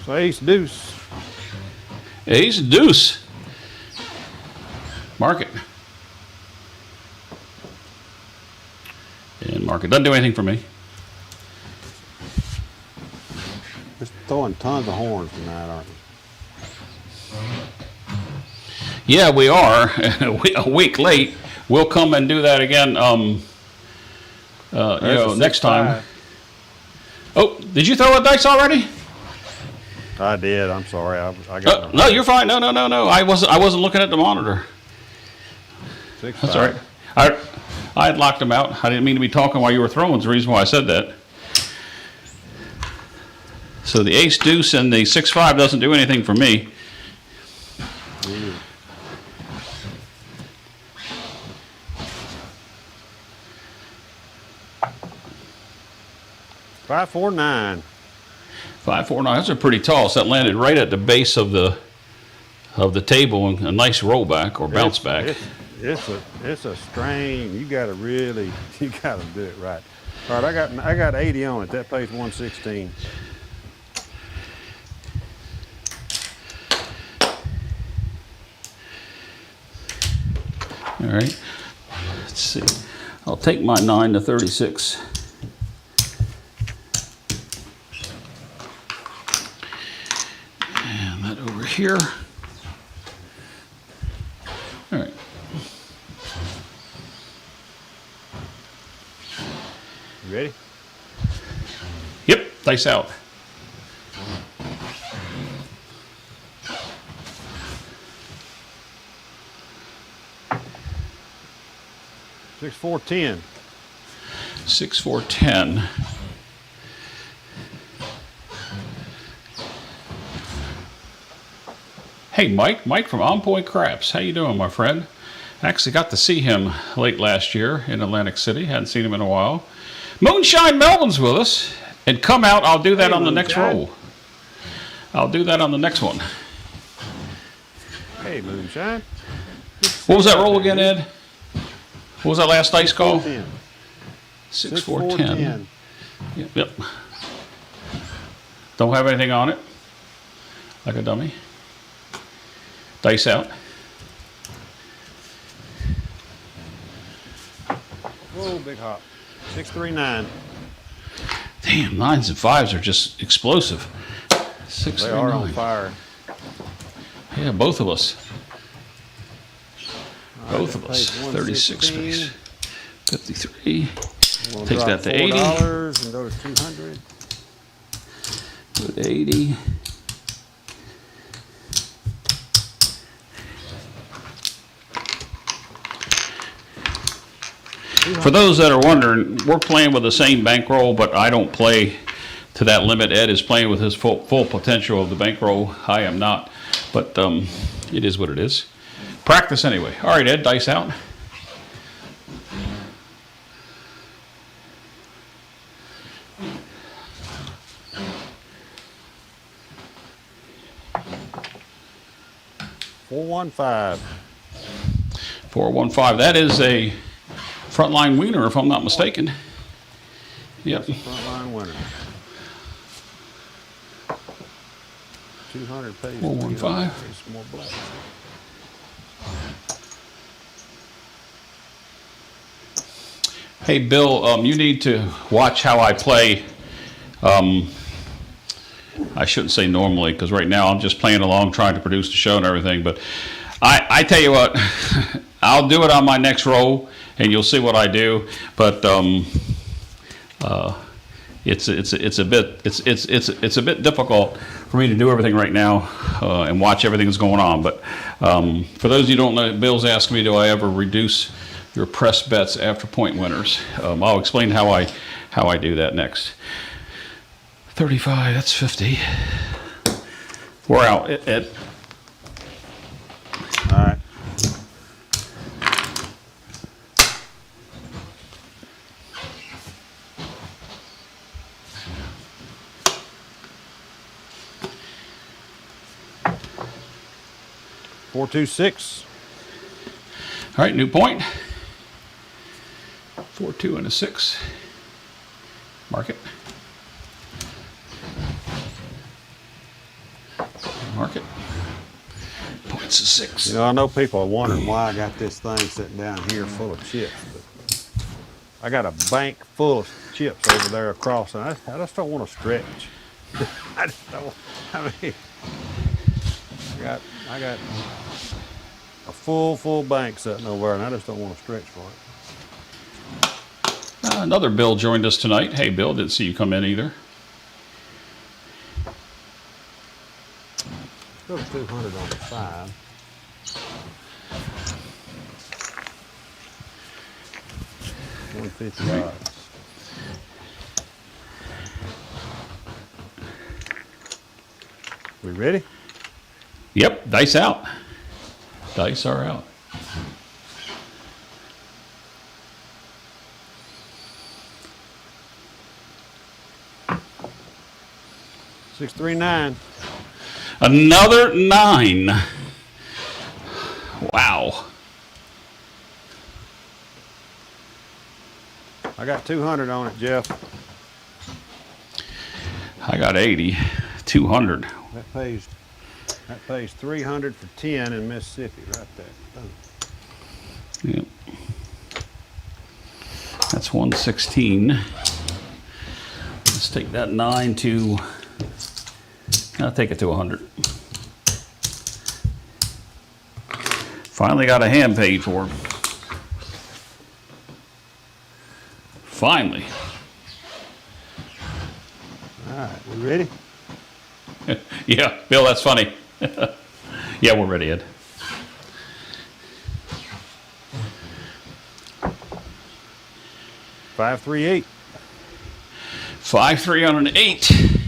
So ace deuce. Ace deuce. Mark it. And mark it. Doesn't do anything for me. Just throwing tons of horns tonight, aren't we? Yeah, we are. A week late. We'll come and do that again. Next time. Oh, did you throw a dice already? I did. I'm sorry. I got No, you're fine. No. I wasn't looking at the monitor. 6-5. That's all right. I had locked them out. I didn't mean to be talking while you were throwing. It's the reason why I said that. So the ace deuce and the 6-5 doesn't do anything for me. Mm. $549. 5-4-9. That's a pretty tall. So that landed right at the base of the table, and a nice rollback or bounce back. It's a strain. You got to do it right. All right, I got 80 on it. That pays 116. All right. Let's see. I'll take my 9 to 36. And that over here. All right. You ready? Yep, dice out. Six, 4, 10. 6, 4, 10. Hey, Mike from On Point Craps. How you doing, my friend? I actually got to see him late last year in Atlantic City. Hadn't seen him in a while. Moonshine Melvin's with us. And come out, I'll do that Hey, on the next Moonshine. roll. I'll do that on the next one. Hey, Moonshine. What was that roll again, Ed? What was that last dice call? 10. 6, 4, 10. Yep. Don't have anything on it. Like a dummy. Dice out. Whoa, big hop. 6, 3, 9. Damn, 9s and 5s are just explosive. 6, They 3, are 9. on fire. Yeah, both of us. All Both right, of us. that pays 36 116. space. 53. We'll Take drop that to 80. $4 and go to 200. Go to 80. For those that are wondering, we're playing with the same bankroll, but I don't play to that limit. Ed is playing with his full potential of the bankroll. I am not, but it is what it is. Practice anyway. All right, Ed, dice out. Four, 1, 5. 415. That is a frontline wiener, if I'm not mistaken. Yep. Frontline winner. 200 pays. 415. Pays some more black. Hey, Bill, you need to watch how I play. I shouldn't say normally, because right now I'm just playing along, trying to produce the show and everything. But I tell you what, I'll do it on my next roll, and you'll see what I do. But it's a bit difficult for me to do everything right now and watch everything that's going on. But for those of you who don't know, Bill's asked me, do I ever reduce your press bets after point winners? I'll explain how I do that next. 35, that's 50. We're out. Ed. All right. Four, 2, 6. All right, new point. 4, 2, and a 6. Mark it. Mark it. Points of 6. You know, I know people are wondering why I got this thing sitting down here full of chips, but I got a bank full of chips over there across, and I just don't want to stretch. I just don't. I mean, I got a full bank sitting over there, and I just don't want to stretch for it. Another Bill joined us tonight. Hey, Bill, didn't see you come in either. Go to 200 on the 5. $150. We ready? Yep, dice out. Dice are out. Six, 3, 9. Another 9. Wow. I got 200 on it, Jeff. I got 80. 200. That pays 300 for 10 in Mississippi right there. Oh. Yep. That's 116. Let's take that 9 to, I'll take it to 100. Finally got a ham paid for. Finally. All right, we ready? Yeah, Bill, that's funny. Yeah, we're ready, Ed. $538. 5-3 on an 8.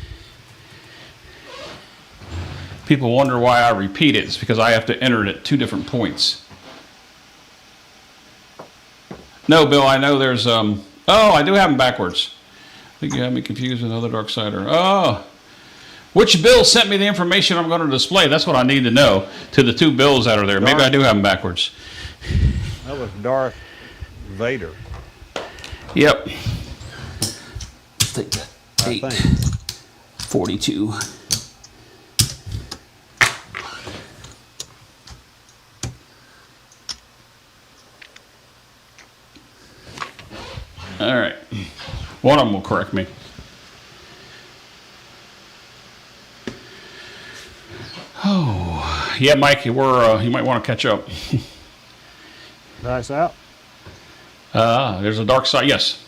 People wonder why I repeat it. It's because I have to enter it at 2 different points. No, Bill, I know there's oh, I do have them backwards. I think you have me confused with another Darksider. Oh, which Bill sent me the information I'm going to display? That's what I need to know to the 2 bills that are there. Maybe I do have them backwards. That was Darth Vader. Yep. Let's take that. I 8, think. 42. All right. One of them will correct me. Oh, yeah, Mike, you might want to catch up. Dice out. There's a dark side. Yes.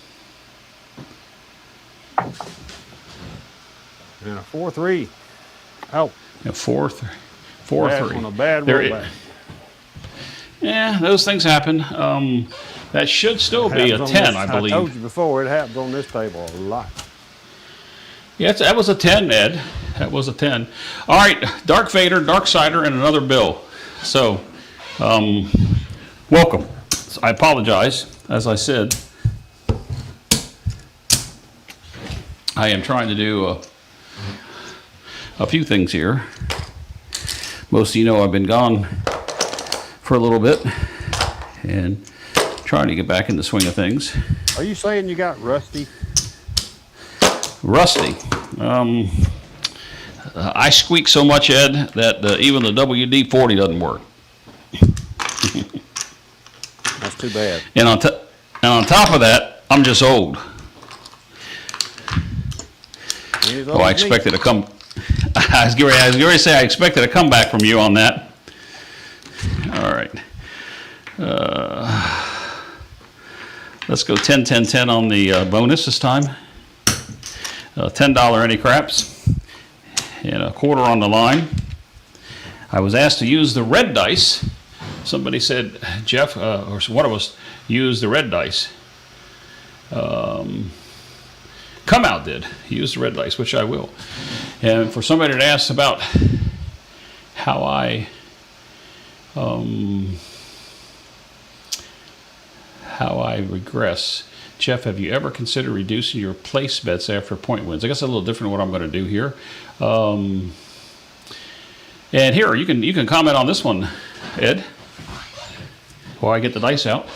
And a 4-3. Oh, Yeah, 4-3. that's on a bad There rollback. Yeah, those things happen. That should still be a Happens on 10, this- I believe. I told you before, it happens on this table a lot. Yeah, that was a 10, Ed. That was a 10. All right, Dark Vader, Darksider, and another bill. So, welcome. I apologize, as I said. I am trying to do a few things here. Most of you know I've been gone for a little bit and trying to get back in the swing of things. Are you saying you got rusty? Rusty. I squeak so much, Ed, that even the WD-40 doesn't work. That's too bad. And on top of that, I'm just old. Oh, I expected a come. I was going to say I expected a comeback from you on that. All right. Let's go 10, 10, 10 on the bonus this time. $10 any craps and a quarter on the line. I was asked to use the red dice. Somebody said, Jeff, or one of us, use the red dice. Come Out did. Use the red dice, which I will. And for somebody that asked about how I regress, Jeff, have you ever considered reducing your place bets after point wins? I guess a little different what I'm going to do here. And here, you can comment on this one, Ed, while I get the dice out.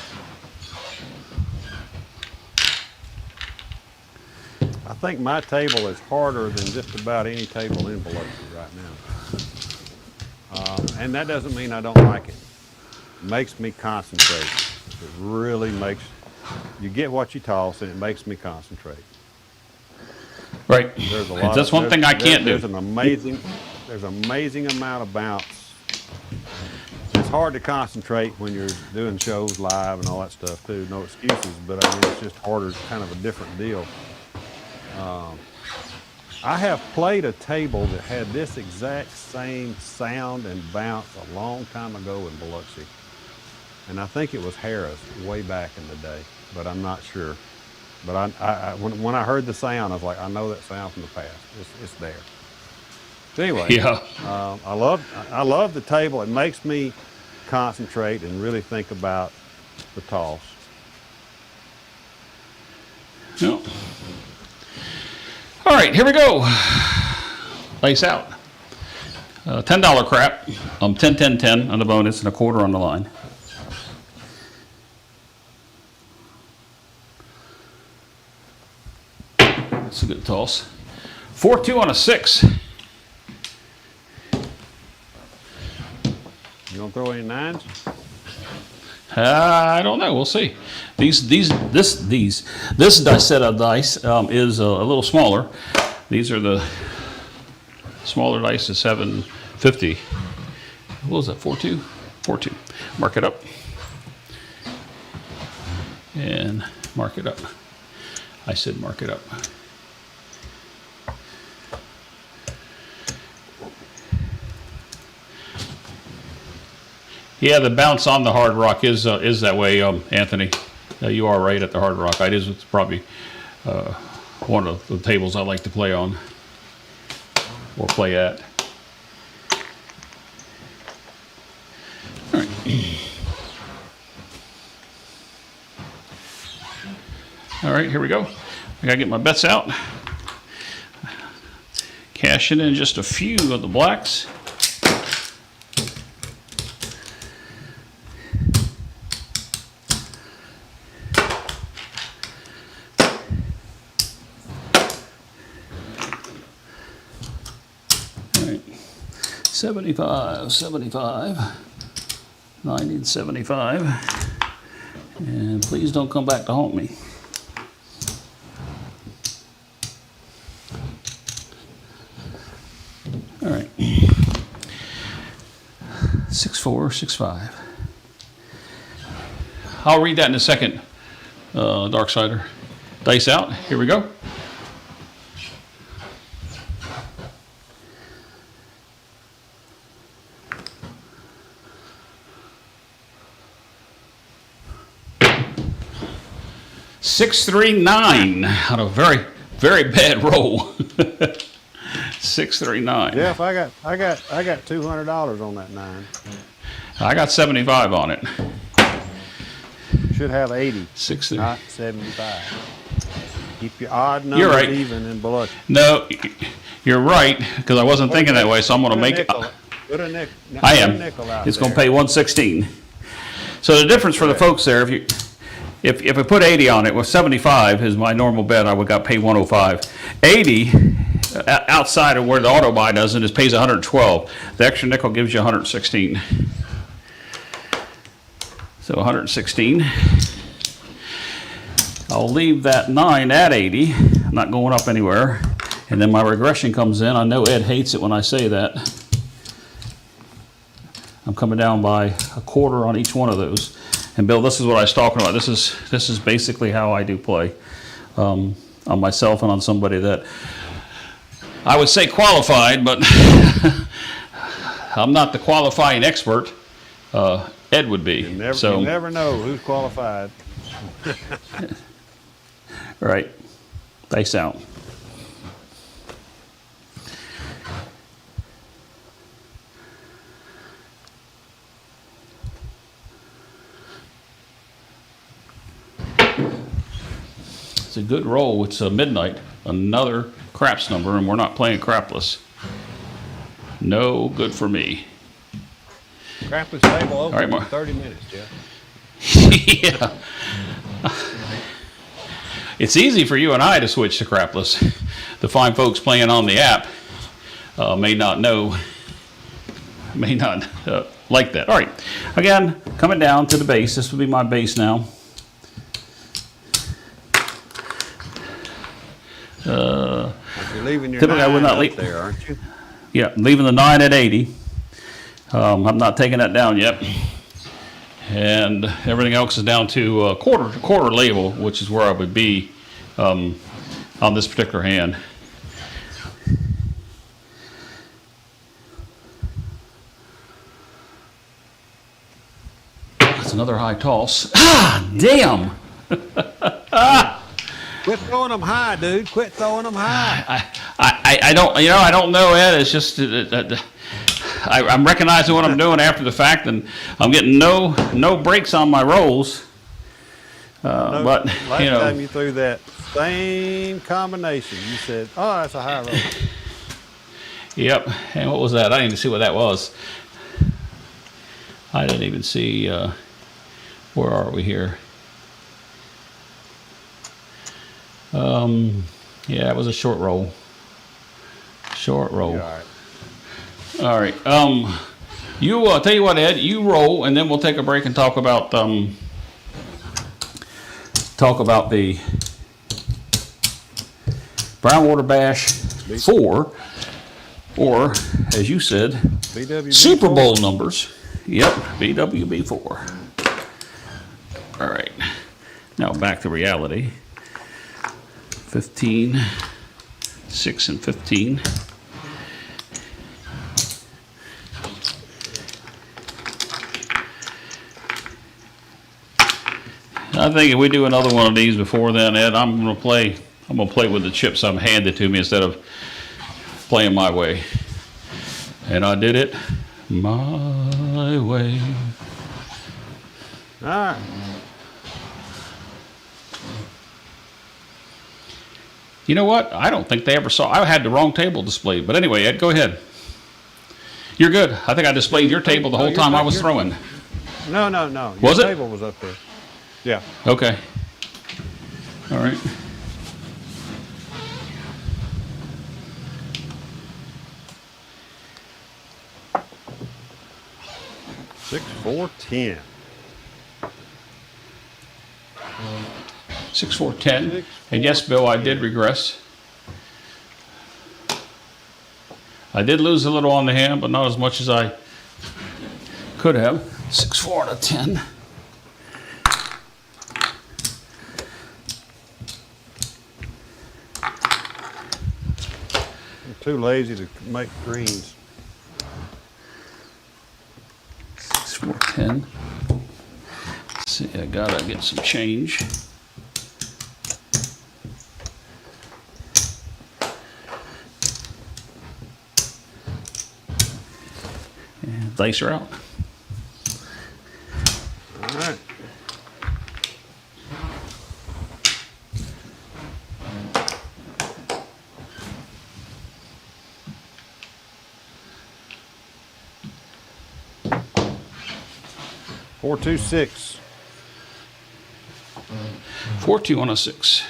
I think my table is harder than just about any table in Biloxi right now. And that doesn't mean I don't like it. It makes me concentrate. It really makes, you get what you toss and it makes me concentrate. Right. There's a lot That's one thing I can't do. There's an amazing amount of bounce. It's hard to concentrate when you're doing shows live and all that stuff too. No excuses, but I mean, it's just harder, it's kind of a different deal. I have played a table that had this exact same sound and bounce a long time ago in Biloxi. And I think it was Harris way back in the day, but I'm not sure. But when I heard the sound, I was like, I know that sound from the past. It's there. So anyway, Yeah. I love the table. It makes me concentrate and really think about the toss. Yeah. All right, here we go. Lace out. $10 crap. 10, 10, 10 on the bonus and a quarter on the line. That's a good toss. 4-2 on a 6. You gonna throw any nines? I don't know. We'll see. This set of dice is a little smaller. These are the smaller dice, is 750. What was that? 4.2? 4.2. Mark it up. And mark it up. I said mark it up. Yeah, the bounce on the Hard Rock is that way, Anthony. You are right at the Hard Rock. It's probably one of the tables I like to play on or play at. All right. All right, here we go. I gotta get my bets out. Cashing in just a few of the blacks. All right, 75, 75, 90 and 75. And please don't come back to haunt me. All right, 6-4, 6-5. I'll read that in a second, Darksider. Dice out, here we go. Six, 3, 9 on a very, very bad roll. 6, 3, 9. Jeff, I got $200 on that 9. I got 75 on it. Should have 80, 6, 3. not 75. Keep your odd numbers You're right. even and below. No, you're right, because I wasn't thinking that way, so I'm going to make it. Put a nickel. I put a am. nickel out It's going to there. pay 116. So the difference for the folks there, if I put 80 on it, well, 75 is my normal bet. I would got paid 105. 80 outside of where the auto buy doesn't is pays 112. The extra nickel gives you 116. So 116. I'll leave that 9 at 80. I'm not going up anywhere. And then my regression comes in. I know Ed hates it when I say that. I'm coming down by a quarter on each one of those. And Bill, this is what I was talking about. This is basically how I do play on myself and on somebody that I would say qualified, but I'm not the qualifying expert. Ed would be. You never know who's qualified. Right. Dice out. It's a good roll. It's midnight. Another craps number, and we're not playing crapless. No good for me. Crapless table open All right, in Mark. 30 minutes, Jeff. Yeah. It's easy for you and I to switch to crapless. The fine folks playing on the app may not like that. All right. Again, coming down to the base. This will be my base now. You're leaving your Typically, I would 9 not up leave- there, aren't you? Yeah, leaving the 9 at 80. I'm not taking that down yet. And everything else is down to quarter label, which is where I would be on this particular hand. That's another high toss. Ah, damn! Quit throwing them high, dude. Quit throwing them high. I don't know, Ed. It's just I'm recognizing what I'm doing after the fact, and I'm getting no breaks on my rolls. But Last time you threw that same combination, you said, "Oh, that's a high roll." Yep. And what was that? I didn't even see what that was. I didn't even see. Where are we here? Yeah, it was a short roll. Short roll. You're all right. All right. You tell you what, Ed, you roll, and then we'll take a break and talk about the Brownwater Bash 4, or as you said, BWB Super 4. Bowl numbers. Yep, BWB 4. All right, now back to reality. 15, 6 and 15. I think if we do another one of these before then, Ed, I'm gonna play with the chips I'm handed to me instead of playing my way. And I did it my way. All right. You know what? I don't think they ever saw. I had the wrong table displayed. But anyway, Ed, go ahead. You're good. I think I displayed your table the whole time I was throwing. No. Your Was it? table was up there. Yeah. Okay. All right. Six, 4, 10. 6, 4, 10. And yes, Bill, I did regress. I did lose a little on the hand, but not as much as I could have. 6, 4 and a 10. I'm too lazy to make greens. 6, 4, 10. Let's see, I gotta get some change. And dice are out. All right. Four, 2, 6. 4, 2 on a 6.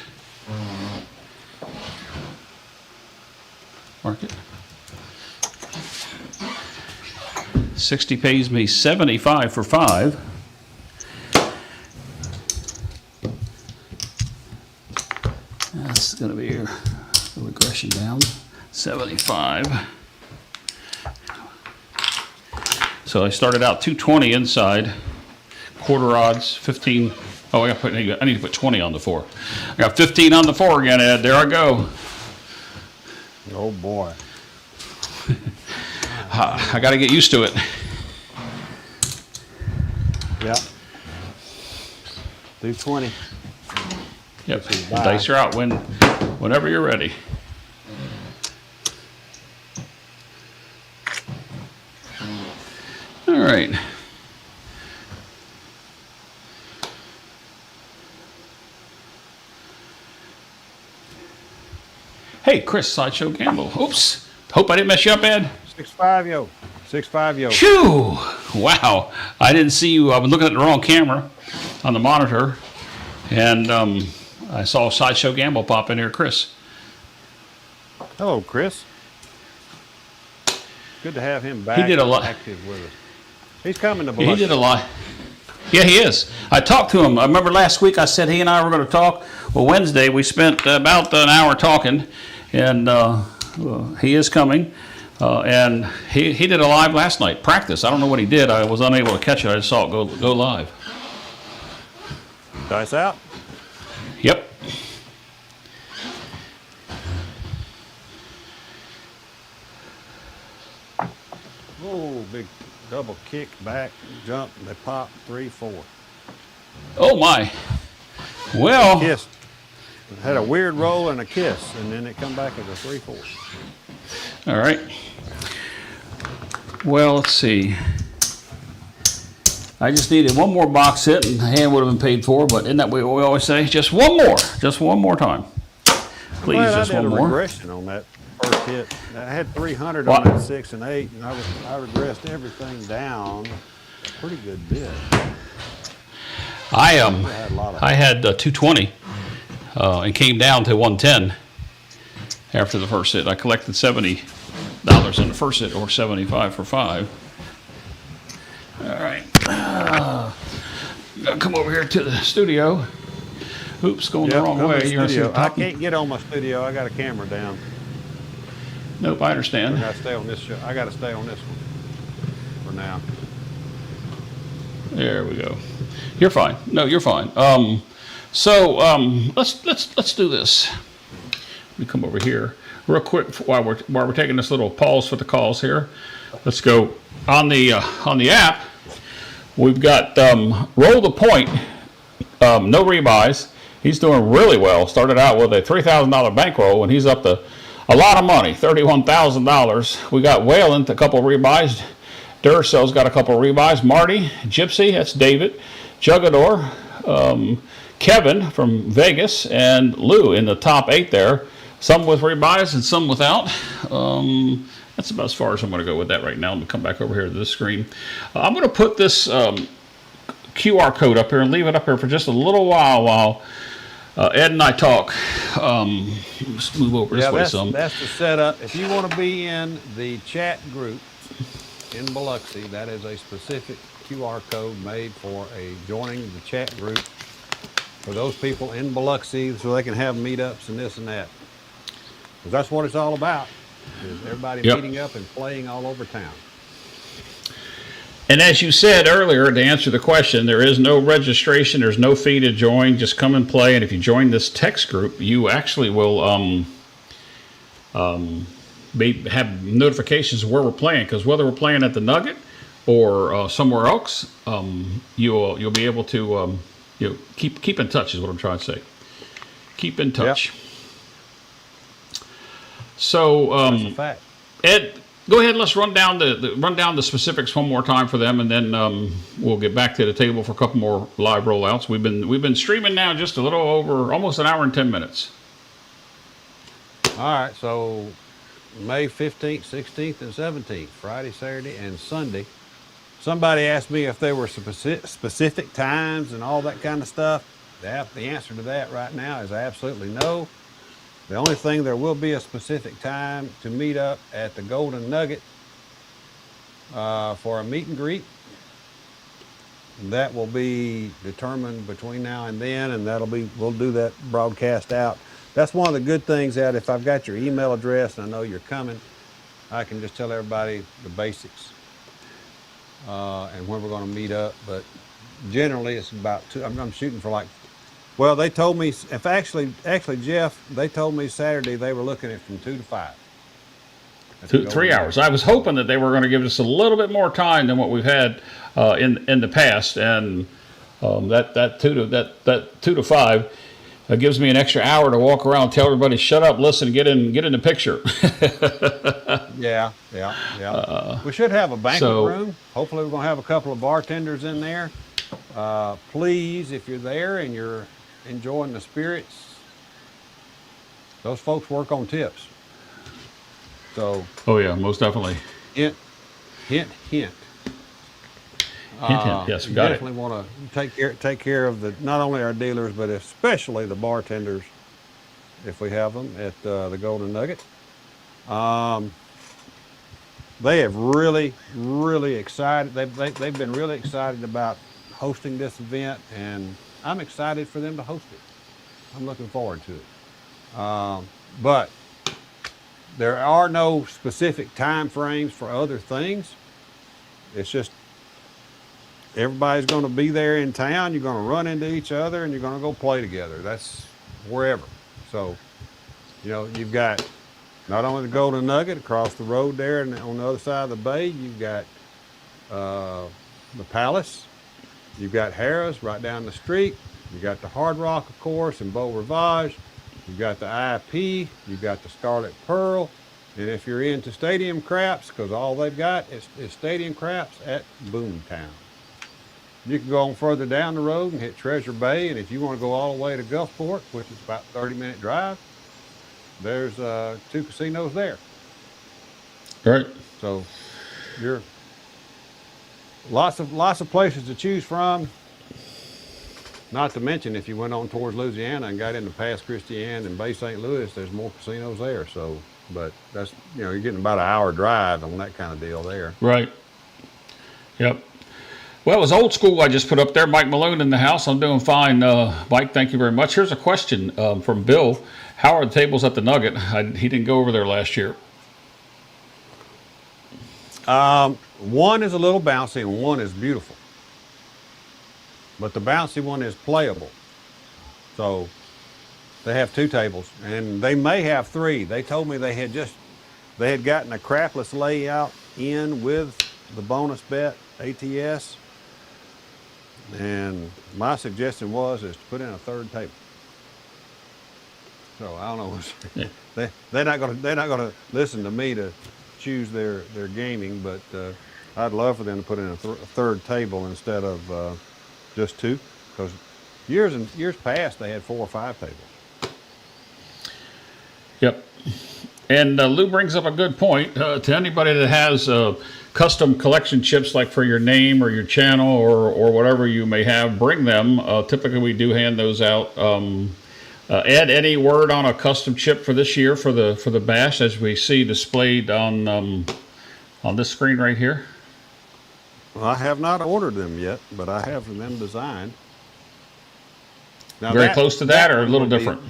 Mark it. 60 pays me 75 for 5. That's going to be your regression down. 75. So I started out 220 inside, quarter odds, 15. Oh, I need to put 20 on the 4. I got 15 on the 4 again, Ed. There I go. Oh boy. I got to get used to it. Yeah. Do 20. Yep. This is bye. Dice are out whenever you're ready. All right. Hey, Chris, Sideshow Gamble. Oops. Hope I didn't mess you up, Ed. 6-5 yo. 6-5 yo. Phew! Wow. I didn't see you. I was looking at the wrong camera on the monitor, and I saw Sideshow Gamble pop in here, Chris. Hello, Chris. Good to have him back. He did a lot. Active with us. He's coming to He Biloxi. did a lot. Yeah, he is. I talked to him. I remember last week I said he and I were going to talk. Well, Wednesday we spent about an hour talking, and he is coming. And he did a live last night, practice. I don't know what he did. I was unable to catch it. I just saw it go live. Dice out. Yep. Oh, big double kick back, jump, they pop 3, 4. Oh my. Well, Kiss. Had a weird roll and a kiss, and then it come back as a 3, 4. all right. Well, let's see. I just needed one more box hit and the hand would have been paid for, but isn't that what we always say? Just one more. Just one more time. Please, Well, just I did one a more. regression on that first hit. I had 300 What? on that 6 and 8, and I regressed everything down a pretty good bit. I had a lot of- I had 220 and came down to 110 after the first hit. I collected $70 in the first hit, or 75 for 5. come over here to the studio. Oops, going the wrong way. You're Studio. I can't get on my studio. I got a camera down. Nope, I understand. I gotta stay on this show. I gotta stay on this one for now. There we go. You're fine. No, you're fine. Let's do this. Let me come over here real quick while we're taking this little pause for the calls here. Let's go on the app. We've got Roll the Point. No rebuys. He's doing really well. Started out with a $3,000 bankroll, and he's up to a lot of money, $31,000. We got Wayland, a couple of rebuys. Duracell's got a couple of rebuys. Marty, Gypsy, that's David, Jugador, Kevin from Vegas, and Lou in the top 8 there. Some with rebuys and some without. That's about as far as I'm going to go with that right now. Let me come back over here to this screen. I'm going to put this QR code up here and leave it up here for just a little while Ed and I talk. Let's move over this way some. That's the setup. If you want to be in the chat group in Biloxi, that is a specific QR code made for joining the chat group for those people in Biloxi so they can have meetups and this and that. Because that's what it's all about, is everybody meeting up and playing all over town. And as you said earlier, to answer the question, there is no registration. There's no fee to join. Just come and play. And if you join this text group, you actually will have notifications of where we're playing. Because whether we're playing at the Nugget or somewhere else, you'll be able to keep in touch. Is what I'm trying to say. Keep in touch. Yep. So That's a fact. Ed, go ahead. Let's run down the specifics one more time for them, and then we'll get back to the table for a couple more live rollouts. We've been streaming now just a little over almost an hour and 10 minutes. All right, so May 15th, 16th, and 17th, Friday, Saturday, and Sunday. Somebody asked me if there were specific times and all that kind of stuff. The answer to that right now is absolutely no. The only thing, there will be a specific time to meet up at the Golden Nugget for a meet and greet. That will be determined between now and then, and we'll do that broadcast out. That's one of the good things, that if I've got your email address and I know you're coming, I can just tell everybody the basics and when we're going to meet up. But generally, it's about I'm shooting for well, they told me, actually, Jeff, they told me Saturday they were looking at from 2 to 5. 3 hours. I was hoping that they were going to give us a little bit more time than what we've had in the past, and that 2 to 5 gives me an extra hour to walk around, tell everybody shut up, listen, get in the picture. Yeah. We should have a banquet room. Hopefully, we're going to have a couple of bartenders in there. Please, if you're there and you're enjoying the spirits, those folks work on tips. So. Oh yeah, most definitely. Hint. Hint. Yes, You got it. definitely want to take care of not only our dealers, but especially the bartenders, if we have them at the Golden Nugget. They have really excited. They've been really excited about hosting this event, and I'm excited for them to host it. I'm looking forward to it. But there are no specific time frames for other things. It's just everybody's going to be there in town. You're going to run into each other, and you're going to go play together. That's wherever. So, you've got not only the Golden Nugget across the road there, and on the other side of the bay, you've got the Palace. You've got Harrah's right down the street. You've got the Hard Rock, of course, and Beau Rivage. You've got the IP. You've got the Scarlet Pearl. And if you're into stadium craps, because all they've got is stadium craps at Boomtown. You can go on further down the road and hit Treasure Bay. And if you want to go all the way to Gulfport, which is about a 30-minute drive, there's 2 casinos there. Right. So you're lots of places to choose from. Not to mention, if you went on towards Louisiana and got into Pass Christian and Bay St. Louis, there's more casinos there. So, but that's, you're getting about an hour drive on that kind of deal there. Right. Yep. Well, it was old school I just put up there. Mike Malone in the house. I'm doing fine. Mike, thank you very much. Here's a question from Bill. How are the tables at the Nugget? He didn't go over there last year. One is a little bouncy and one is beautiful. But the bouncy one is playable. So they have 2 tables and they may have 3. They told me they had gotten a crapless layout in with the bonus bet ATS. And my suggestion is to put in a 3rd table. So I don't know. Yeah. They're not gonna listen to me to choose their gaming, but I'd love for them to put in a 3rd table instead of just 2, because years past they had 4 or 5 tables. Yep. And Lou brings up a good point. To anybody that has custom collection chips, like for your name or your channel or whatever you may have, bring them. Typically, we do hand those out. Ed, any word on a custom chip for this year for the bash, as we see displayed on this screen right here? Well, I have not ordered them yet, but I have them designed. Now Very close to that, or a little different?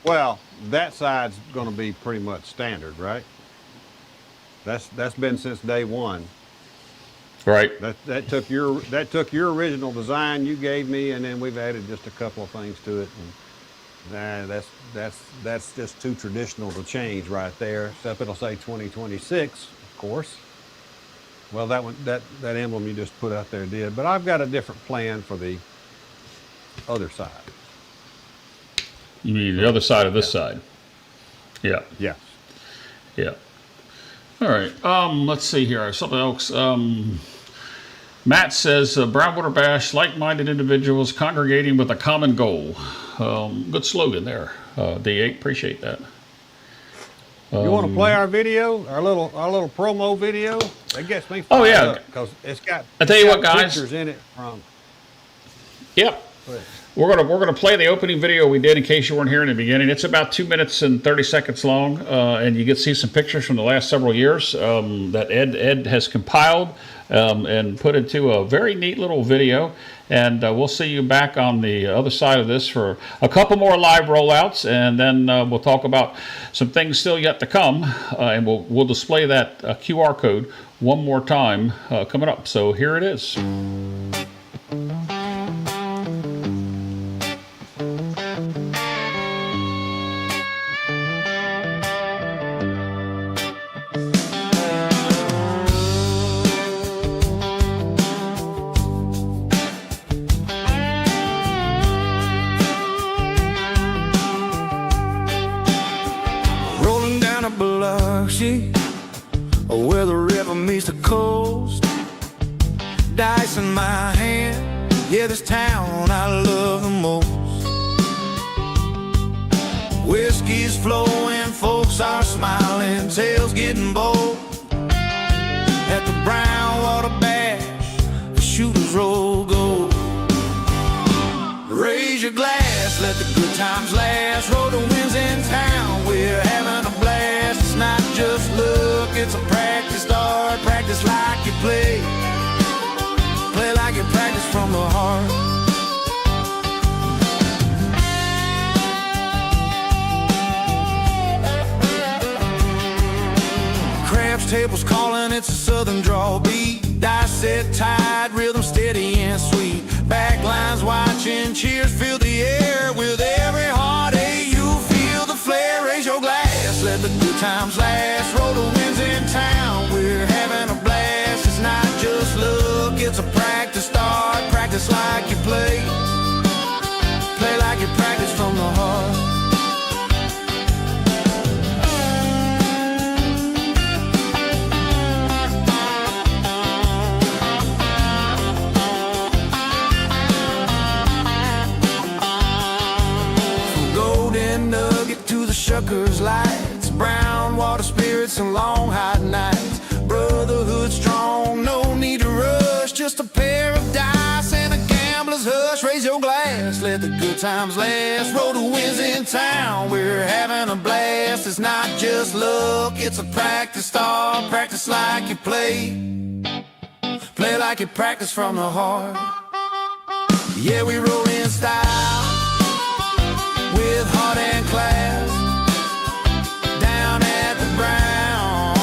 Well, that side's going to be pretty much standard, right? That's been since day one. Right. That took your original design you gave me, and then we've added just a couple of things to it. And that's just too traditional to change right there. Except it'll say 2026, of course. Well, that emblem you just put out there did, but I've got a different plan for the other side. You mean the other side of this side? Yeah. Yes. Yeah. All right. Let's see here. Something else. Matt says, Brownwater Bash, like-minded individuals congregating with a common goal. Good slogan there, D8. Appreciate that. You want to play our video, our little promo video? That gets me fired Oh, yeah. up because it's got. I tell you what, guys. Pictures in it from. Yep. We're gonna play the opening video we did in case you weren't here in the beginning. It's about 2 minutes and 30 seconds long, and you get to see some pictures from the last several years that Ed has compiled and put into a very neat little video. And we'll see you back on the other side of this for a couple more live rollouts, and then we'll talk about some things still yet to come, and we'll display that QR code one more time coming up. So here it is. Rolling down a Biloxi, where the river meets the coast. Dice in my hand, yeah, this town I love the most. Whiskey's flowing, folks are smiling, tails getting bold. At the Brownwater Bash, the shooters roll gold. Raise your glass, let the good times last. Roll the winds in town, we're having a blast. It's not just luck, it's a practice start. Practice like you play, play like you practice from the heart. Crab's tables calling, it's a southern draw beat. Dice set tight, rhythm steady and sweet. Backlines watching, cheers fill the air. With every heartache you feel the flare. Raise your glass, let the good times last. Roll the winds in town, we're having a blast. It's not just luck, it's a practice start. Practice like you play, play like you practice from the heart. Shuckers lights, Brownwater spirits and long hot nights. Brotherhood strong, no need to rush. Just a pair of dice and a gambler's hush. Raise your glass, let the good times last. Roll the winds in town, we're having a blast. It's not just luck, it's a practice start. Practice like you play, Play like you practice from the heart. Yeah, we roll in style with heart and class down at the Brown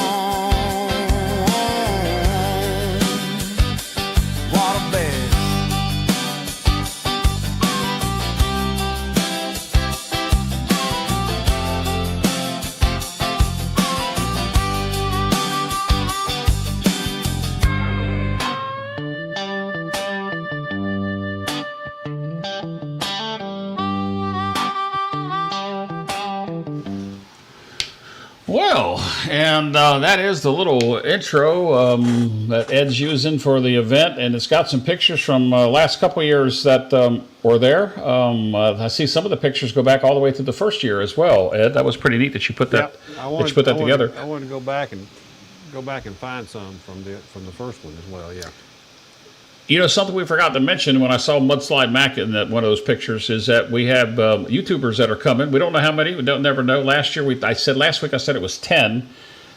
waterbed. Well, and that is the little intro that Ed's using for the event, and it's got some pictures from last couple of years that were there. I see some of the pictures go back all the way to the first year as well. Ed, that was pretty neat that you put that. Together. I wanted to go back and find some from the first one as well. Yeah. You know, something we forgot to mention when I saw Mudslide Mac in that one of those pictures is that we have YouTubers that are coming. We don't know how many. We don't never know. Last week I said it was 10.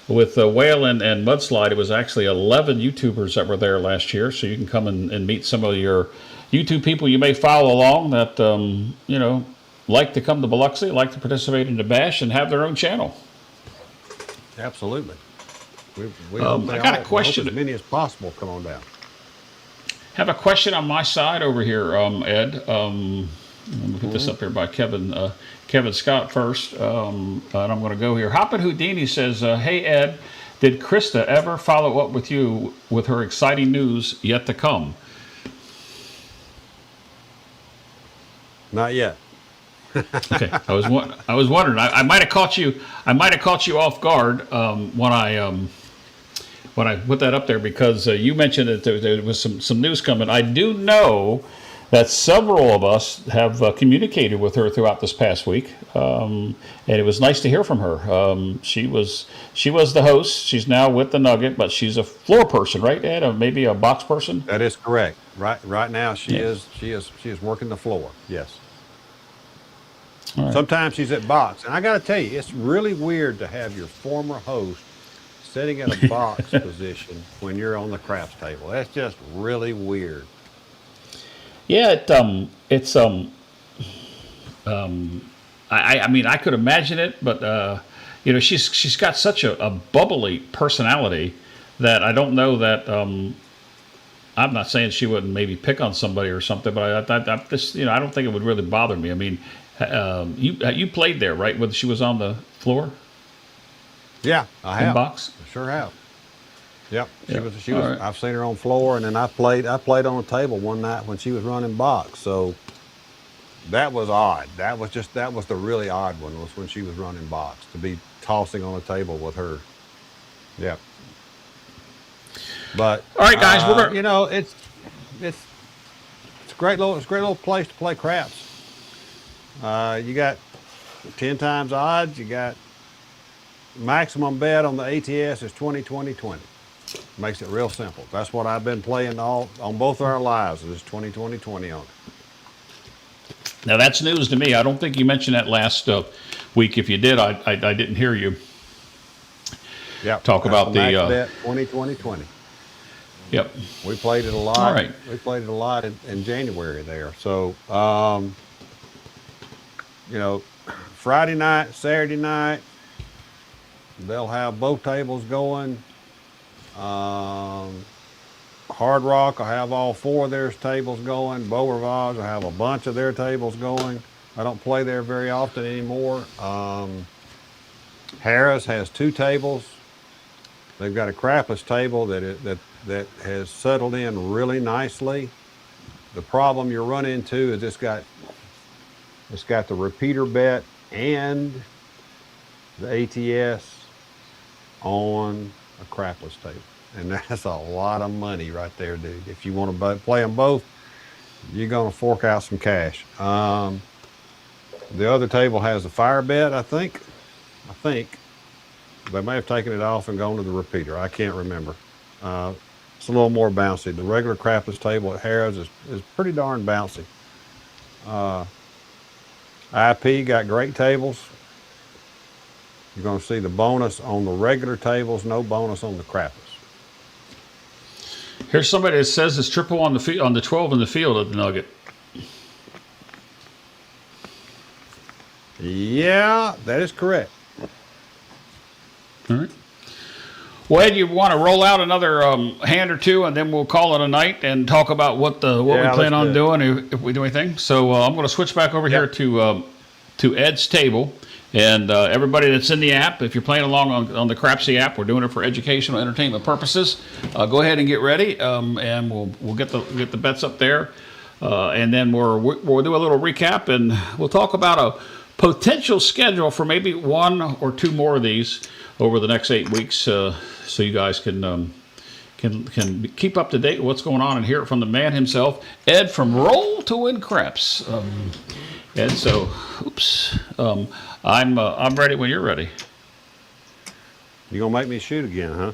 With Whale and Mudslide, it was actually 11 YouTubers that were there last year. So you can come and meet some of your YouTube people you may follow along that, like to come to Biloxi, like to participate in the Bash, and have their own channel. Absolutely. We I got a question. As many as possible come on down. Have a question on my side over here, Ed. Let me put this up here by Kevin Scott first, and I'm going to go here. Hoppin' Houdini says, "Hey Ed, did Krista ever follow up with you with her exciting news yet to come?" Not yet. Okay, I was wondering. I might have caught you. I might have caught you off guard when I put that up there because you mentioned that there was some news coming. I do know that several of us have communicated with her throughout this past week, and it was nice to hear from her. She was the host. She's now with the Nugget, but she's a floor person, right, Ed? Or maybe a box person? That is correct. Right now she is working the floor. Yes. All right. Sometimes she's at box, and I got to tell you, it's really weird to have your former host sitting at a box position when you're on the craps table. That's just really weird. Yeah, I mean, I could imagine it, but she's got such a bubbly personality that I don't know that. I'm not saying she wouldn't maybe pick on somebody or something, but I don't think it would really bother me. I mean, you played there, right? When she was on the floor. Yeah, I have. In box? I sure have. Yep. She was. All right. I've seen her on floor, and then I played on a table one night when she was running box. So that was odd. That was the really odd one, was when she was running box, to be tossing on a table with her. Yep. But all right, guys, we're gonna. It's a great little place to play craps. You got 10 times odds. You got maximum bet on the ATS is 20-20-20. Makes it real simple. That's what I've been playing on both our lives, is 20-20-20 on it. Now that's news to me. I don't think you mentioned that last week. If you did, I didn't hear you. Yeah. Talk about the bet 20-20-20. Yep. We played it a lot. All right. We played it a lot in January there. So, Friday night, Saturday night, they'll have both tables going. Hard Rock will have all 4 of their tables going. Beau Rivage will have a bunch of their tables going. I don't play there very often anymore. Harris has 2 tables. They've got a crapless table that has settled in really nicely. The problem you run into is it's got the repeater bet and the ATS on a crapless table, and that's a lot of money right there, dude. If you want to play them both, you're going to fork out some cash. The other table has a fire bet, I think. They may have taken it off and gone to the repeater. I can't remember. It's a little more bouncy. The regular crapless table at Harrah's is pretty darn bouncy. IP got great tables. You're going to see the bonus on the regular tables, no bonus on the crapless. Here's somebody that says it's triple on the 12 in the field at the Nugget. Yeah, that is correct. All right. Well, Ed, you want to roll out another hand or two, and then we'll call it a night and talk about what we Yeah, plan let's on do doing if we do anything. So I'm going to switch back over here to Ed's table, and everybody that's in the app, if you're playing along on the Crapsy app, we're doing it for educational entertainment purposes. Go ahead and get ready, and we'll get the bets up there, and then we'll do a little recap, and we'll talk about a potential schedule for maybe one or two more of these over the next 8 weeks, so you guys can keep up to date with what's going on and hear it from the man himself, Ed from Roll to Win Craps. Ed, so I'm ready when you're ready. You gonna make me shoot again, huh?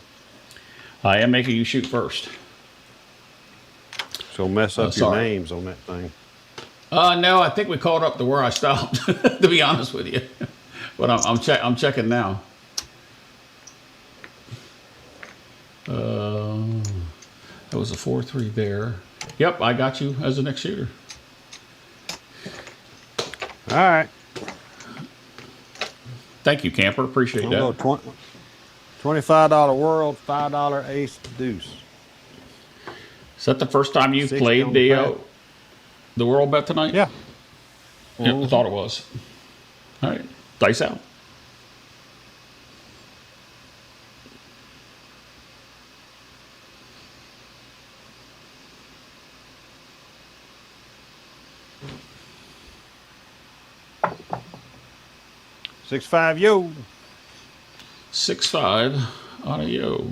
I am making you shoot first. So mess up your sorry. names on that thing. No, I think we caught up to where I stopped. To be honest with you, but I'm checking now. That was a 4-3 there. Yep, I got you as the next shooter. All right. Thank you, Camper. Appreciate I'm that. gonna go $25 world, $5 ace deuce. Is that the first time you've 60 played on the world bet tonight? Yeah. Yep, I thought it was. All right, dice out. $6-5 yo. 6-5 on a yo.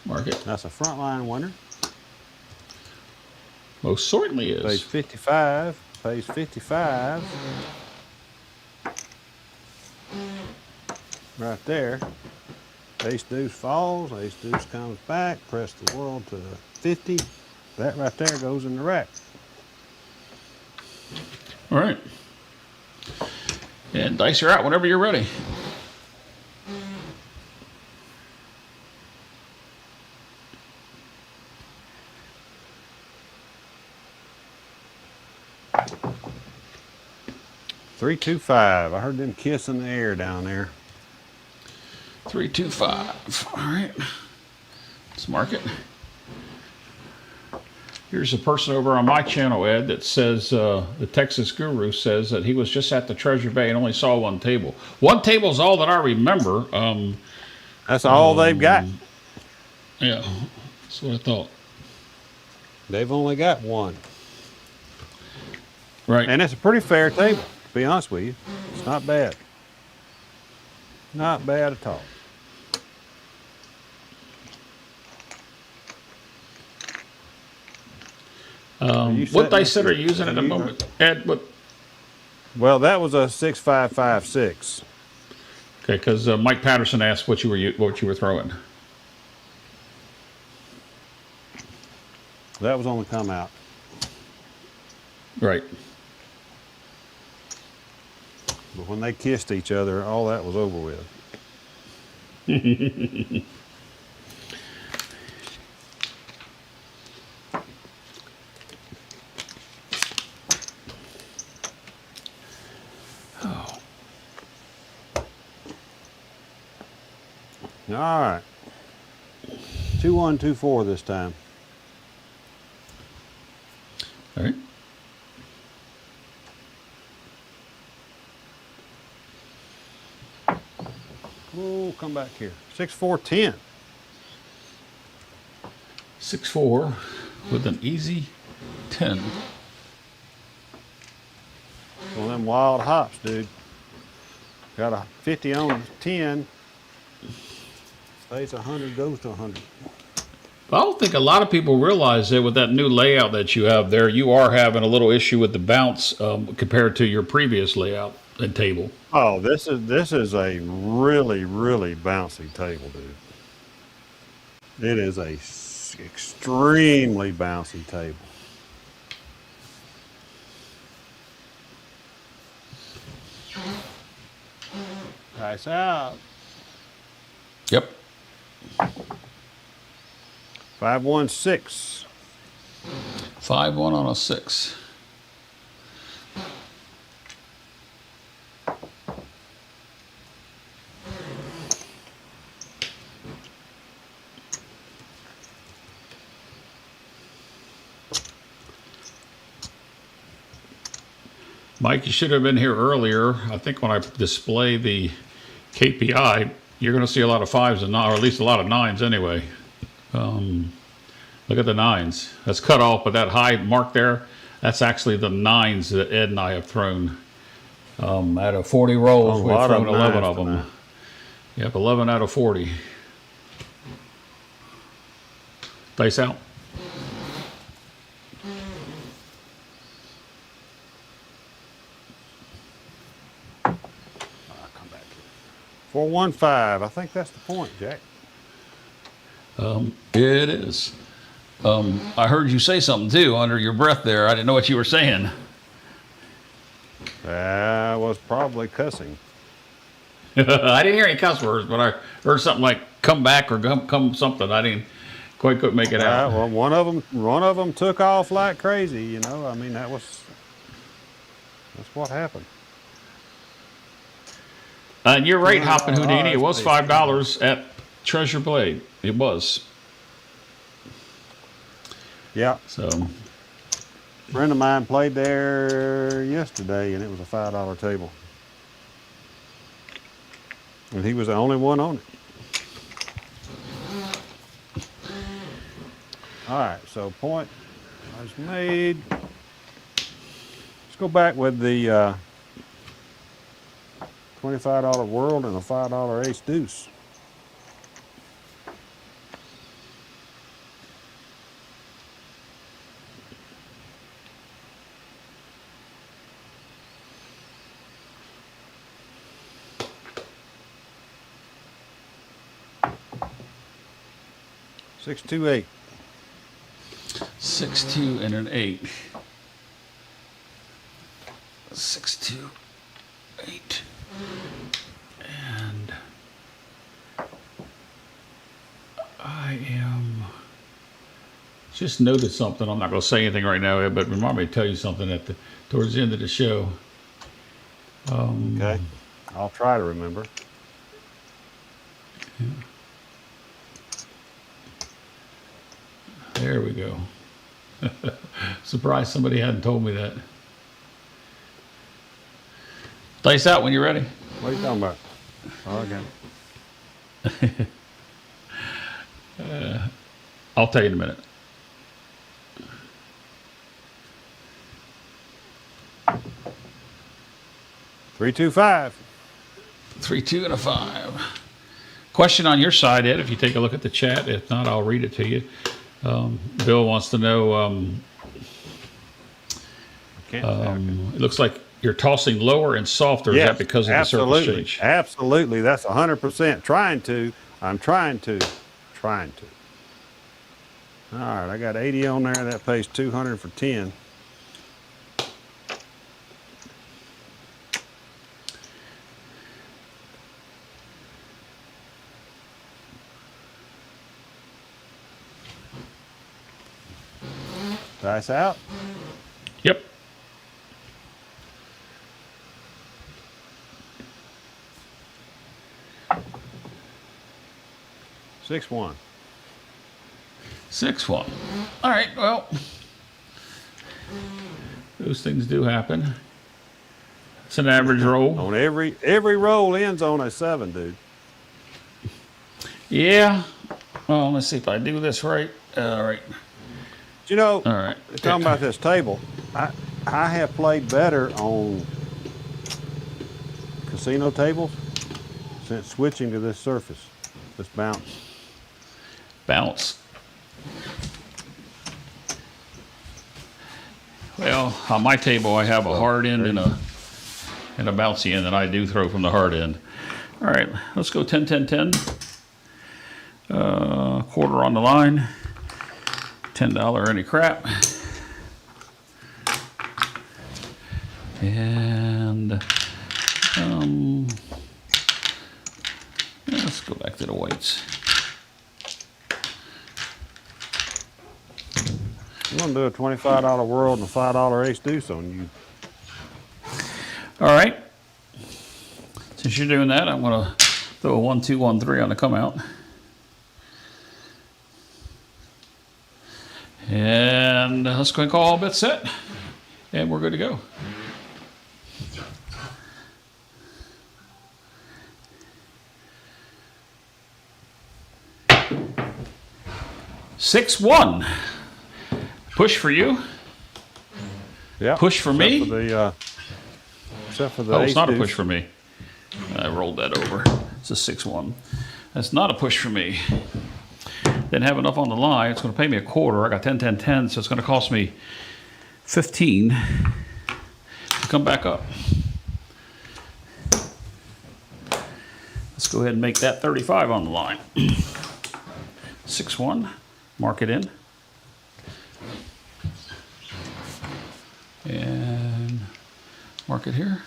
Mark it. That's a frontline winner. Most certainly Pays is. 55. Pays 55. Right there. Ace deuce falls. Ace deuce comes back. Press the world to 50. That right there goes in the rack. All right. And dice are out whenever you're ready. $3-2-5. I heard them kiss in the air down there. 3-2-5. All right. Let's mark it. Here's a person over on my channel, Ed, that says, the Texas Guru says that he was just at the Treasure Bay and only saw one table. One table is all that I remember. That's all they've got. Yeah, that's what I thought. They've only got one. Right. And it's a pretty fair table, to be honest with you. It's not bad. Not bad at all. What dice set are you using at the moment, Ed? What? Well, that was a 6-5-5-6. Okay, because Mike Patterson asked what you were throwing. That was on the come out. Right. But when they kissed each other, all that was over with. All right. 2-1, 2-4 this time. All right. Oh, come back here. 6-4-10. 6-4 with an easy 10. One of them wild hops, dude. Got a 50 on 10. Stays 100, goes to 100. I don't think a lot of people realize that with that new layout that you have there, you are having a little issue with the bounce compared to your previous layout and table. Oh, this is a really, really bouncy table, dude. It is a extremely bouncy table. Nice out. Yep. 516. 5-1 on a 6. Mike, you should have been here earlier. I think when I display the KPI, you're going to see a lot of 5s and 9, or at least a lot of 9s anyway. Look at the 9s. That's cut off, but that high mark there, that's actually the 9s that Ed and I have thrown. Out of 40 rolls, we've thrown 11 of them. Tonight. Yep, 11 out of 40. Dice out. I'll come back here. 415. I think that's the point, Jack. It is. I heard you say something too under your breath there. I didn't know what you were saying. I was probably cussing. I didn't hear any cuss words, but I heard something like "come back" or "come something." I didn't quite couldn't make it out. Well, one of them took off like crazy. You know, I mean, that's what happened. And you're right, Hoppin' Houdini. It was that's $5 at Treasure Blade. It was. Yeah. So, A friend of mine played there yesterday, and it was a $5 table. And he was the only one on it. All right, so point was made. Let's go back with the $25 World and a $5 Ace Deuce. Six, 2, 8. 6, 2, and an 8. 6, 2, 8. And I am just noticed something. I'm not going to say anything right now, Ed, but remind me to tell you something towards the end of the show. Okay. I'll try to remember. Yeah. There we go. Surprised somebody hadn't told me that. Dice out when you're ready. What are you talking about? Oh, okay. I'll tell you in a minute. Three, 2, 5. 3, 2, and a 5. Question on your side, Ed, if you take a look at the chat. If not, I'll read it to you. Bill wants to know, it looks like you're tossing lower and softer. Yes, Is that because of absolutely, the surface change? Absolutely. That's 100%. Trying to. I'm trying to. Trying to. All right, I got 80 on there. That pays 200 for 10. Dice out. Yep. Six, 1. 6, 1. All right, well, those things do happen. It's an average roll. On every roll ends on a 7, dude. Yeah. Well, let's see if I do this right. All right. You know, All right. talking about this table, I have played better on casino tables since switching to this surface, this bounce. Bounce. Well, on my table, I have a hard end and a bouncy end that I do throw from the hard end. All right, let's go 10, 10, 10. Quarter on the line. $10 any crap. And let's go back to the whites. gonna do a $25 world and a $5 ace deuce on you. All right. Since you're doing that, I'm going to throw a 1, 2, 1, 3 on the come out. And let's go ahead and call all bets set. And we're good to go. Six, 1. Push for you. Yeah. Push for me? Except for the Oh, it's ace not a deuce. push for me. I rolled that over. It's a 6-1. That's not a push for me. Didn't have enough on the line. It's going to pay me a quarter. I got 10, 10, 10, so it's going to cost me 15 to come back up. Let's go ahead and make that 35 on the line. 6-1. Mark it in. And mark it here.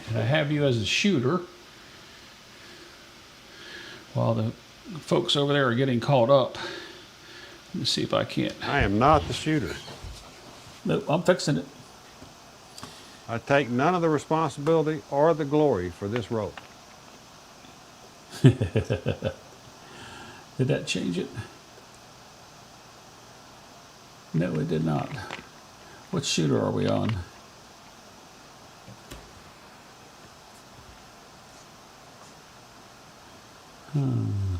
And I have you as a shooter while the folks over there are getting caught up. Let me see if I can't. I am not the shooter. Nope, I'm fixing it. I take none of the responsibility or the glory for this roll. Did that change it? No, it did not. What shooter are we on? One,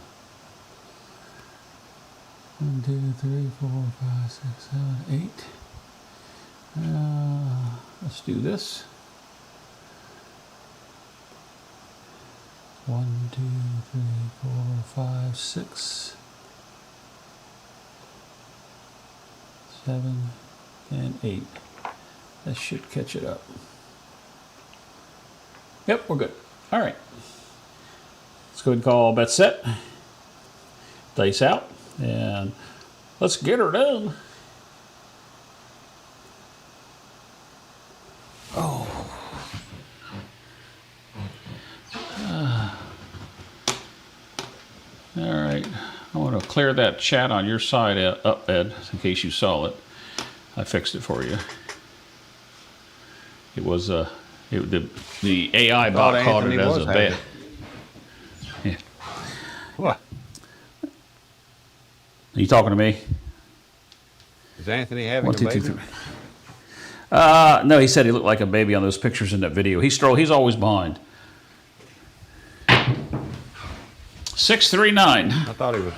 2, 3, 4, 5, 6, 7, 8. Let's do this. 1, 2, 3, 4, 5, 6, 7, and 8. That should catch it up. Yep, we're good. All right. Let's go ahead and call bet set. Dice out. And let's get her done. Oh. All right. I want to clear that chat on your side up, Ed, in case you saw it. I fixed it for you. It was the AI bot caught it as a bad. Yeah. What? Are you talking to me? Is Anthony having 1, a 2, baby? 2, 3. No, he said he looked like a baby on those pictures in that video. He's always behind. 639. I thought he was.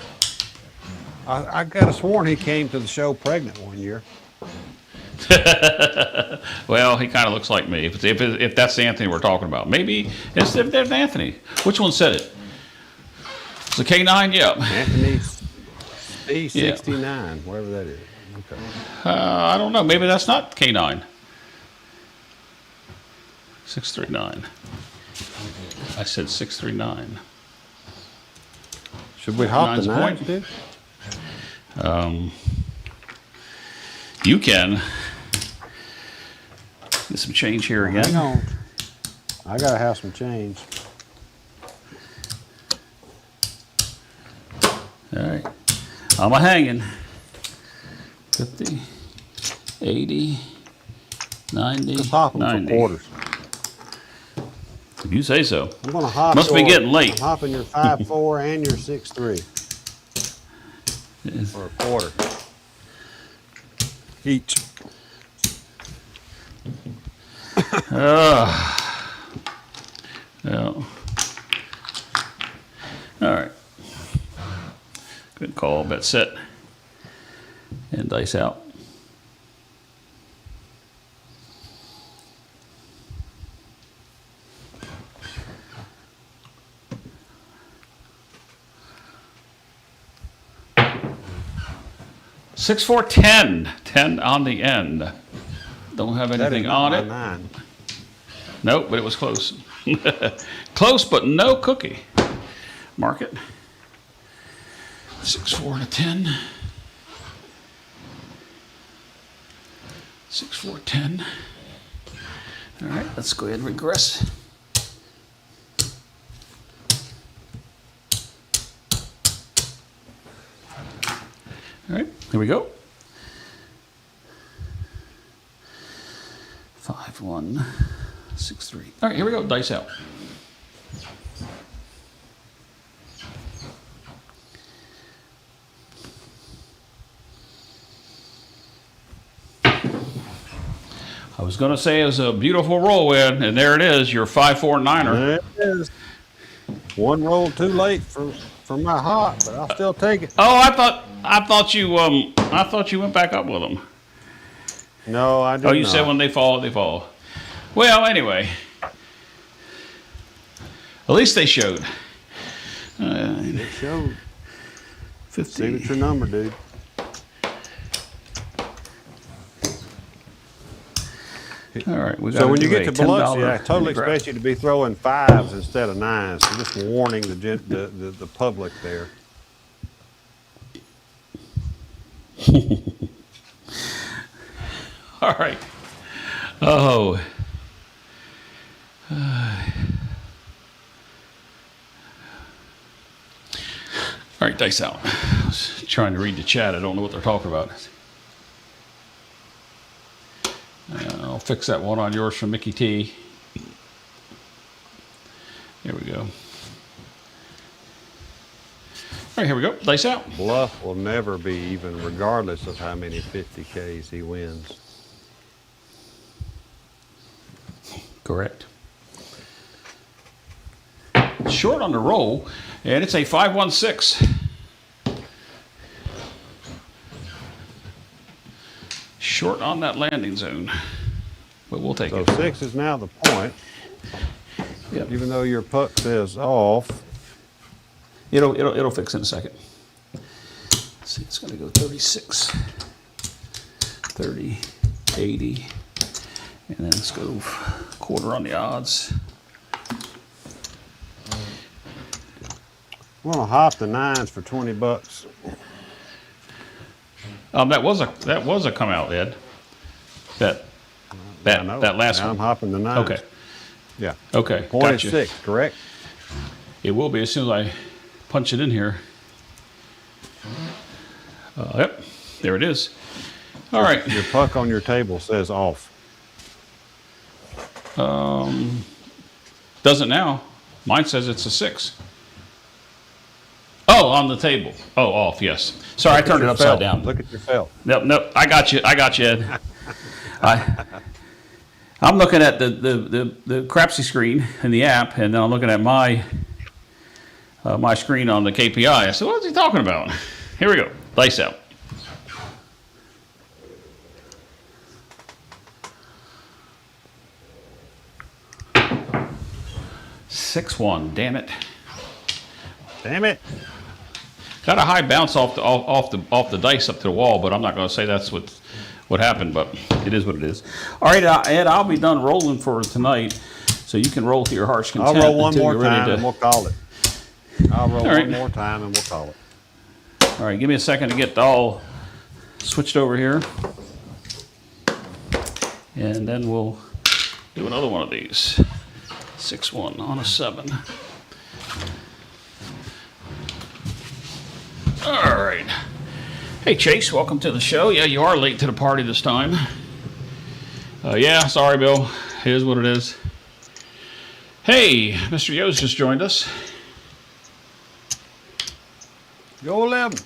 I could have sworn he came to the show pregnant one year. Well, he kind of looks like me. If that's Anthony we're talking about, maybe it's there's Anthony. Which one said it? It's the K9. Yep. Anthony C69, whatever that is. Okay. I don't know. Maybe that's not K9. 639. I said 639. Should we hop Nine's the a nines, point. dude? You can get some change here Hang again. on. I gotta have some change. All right. I'm a hanging. 50, 80, 90, Let's hop them 90. for quarters. If you say so. I'm gonna hop. Must be getting late. I'm hopping your 5-4 and your 6-3 for a quarter each. Yeah. All right. Good call. Bet set. And dice out. Six, 4, 10. 10 on the end. Don't have That is anything not on my it. 9. Nope, but it was close. Close, but no cookie. Mark it. 6, 4, and a 10. 6, 4, 10. All right, let's go ahead and regress. All right, Here we go. 5, 1, 6, 3. All right, here we go. Dice out. I was going to say it was a beautiful roll, Ed, and there it is, your 5-4-9er. There it is. One roll too late for my hot, but I'll still take it. Oh, I thought you went back up with them. No, I did Oh, you not. said when they fall, they fall. Well, anyway, at least they showed. It showed. 50. Signature number, dude. All right, we got. So when you get to Biloxi, I $10 totally grab. expect you to be throwing 5s instead of 9s. So just warning the public there. All right. Oh. All right, dice out. I was trying to read the chat. I don't know what they're talking about. I'll fix that one on yours from Mickey T. There we go. All right, here we go. Dice out. Bluff will never be even, regardless of how many 50Ks he wins. Correct. Short on the roll, and it's a 5-1-6. Short on that landing zone, but we'll take So it. 6 is now the point. Yep. Even though your puck says off. It'll fix in a second. Let's see, it's going to go 36, 30, 80, and then let's go quarter on the odds. I'm gonna hop the 9s for $20. That was a come out, Ed. That I know. last Now I'm one. hopping the 9s. Okay. Yeah. Okay. Point Gotcha. is 6, correct? It will be as soon as I punch it in here. Yep, there it is. All right. Your puck on your table says off. Doesn't now. Mine says it's a 6. Oh, on the table. Oh, off. Yes. Sorry, I turned it Your upside felt. down. Look at your felt. Nope. I got you, Ed. I'm looking at the Crapsy screen in the app, and then I'm looking at my screen on the KPI. I said, what is he talking about? Here we go. Dice out. Six one. Damn it. Damn it. Got a high bounce off the dice up to the wall, but I'm not going to say that's what happened, but it is what it is. All right, Ed, I'll be done rolling for tonight, so you can roll to your heart's content. I'll roll one until more you're ready time to- and we'll call it. I'll roll All right. one more time and we'll call it. All right, give me a second to get all switched over here, and then we'll do another one of these. 6-1 on a 7. All right. Hey, Chase, welcome to the show. Yeah, you are late to the party this time. Yeah, sorry, Bill. It is what it is. Hey, Mr. Yo's just joined us. Go 11.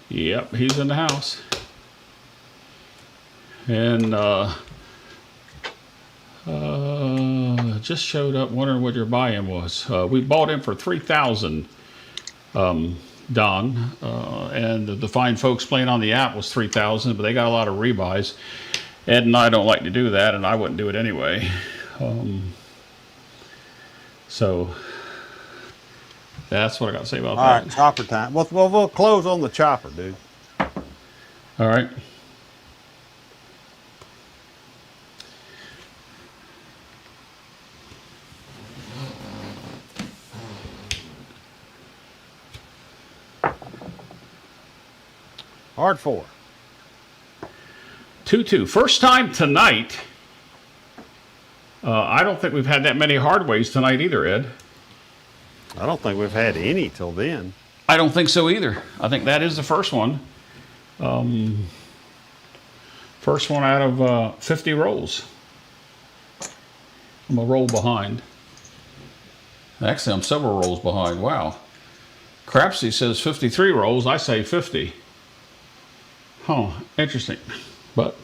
Yep, he's in the house. And just showed up wondering what your buy-in was. We bought in for $3,000, Don, and the fine folks playing on the app was $3,000, but they got a lot of rebuys. Ed and I don't like to do that, and I wouldn't do it anyway. So that's what I got to say about All that. right, chopper time. We'll close on the chopper, dude. All right. Hard 4. 2-2. First time tonight. I don't think we've had that many hard ways tonight either, Ed. I don't think we've had any till then. I don't think so either. I think that is the first one. First one out of 50 rolls. I'm a roll behind. Actually, I'm several rolls behind. Wow. Crapsy says 53 rolls. I say 50. Huh. Interesting. But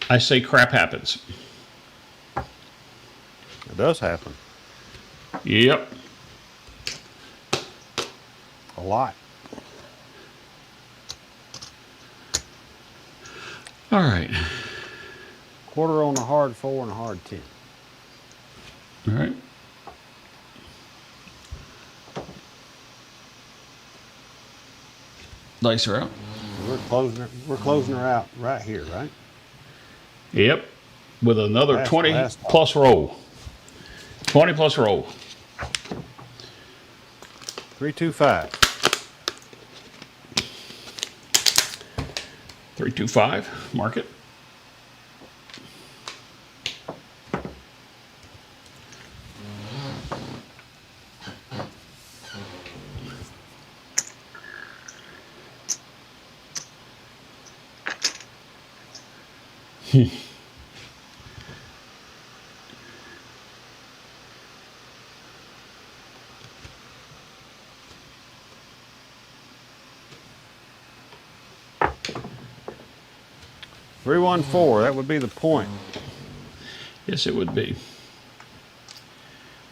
I say crap happens. It does happen. Yep. A lot. All right. Quarter on a hard 4 and a hard 10. All right. Dice are out. We're closing her out right here, right? Yep. With another Last 20 time. plus roll. 20 plus roll. 325. 325. Mark it. Three, 1, 4. That would be the point. Yes, it would be.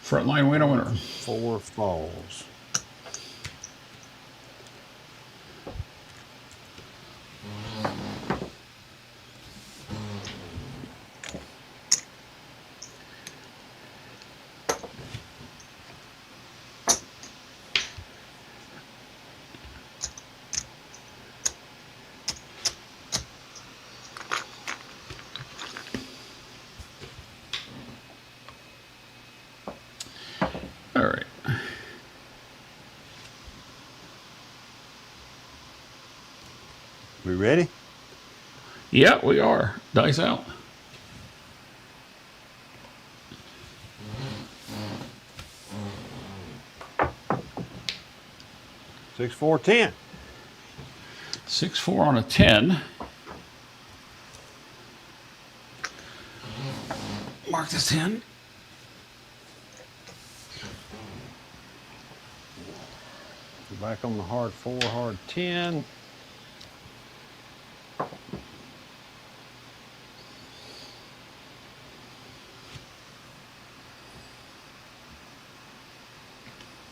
Frontline winner. 4 falls. All right. We ready? Yeah, we are. Dice out. Six, 4, 10. 6-4 on a 10. Mark this 10. Back on the hard 4, hard 10.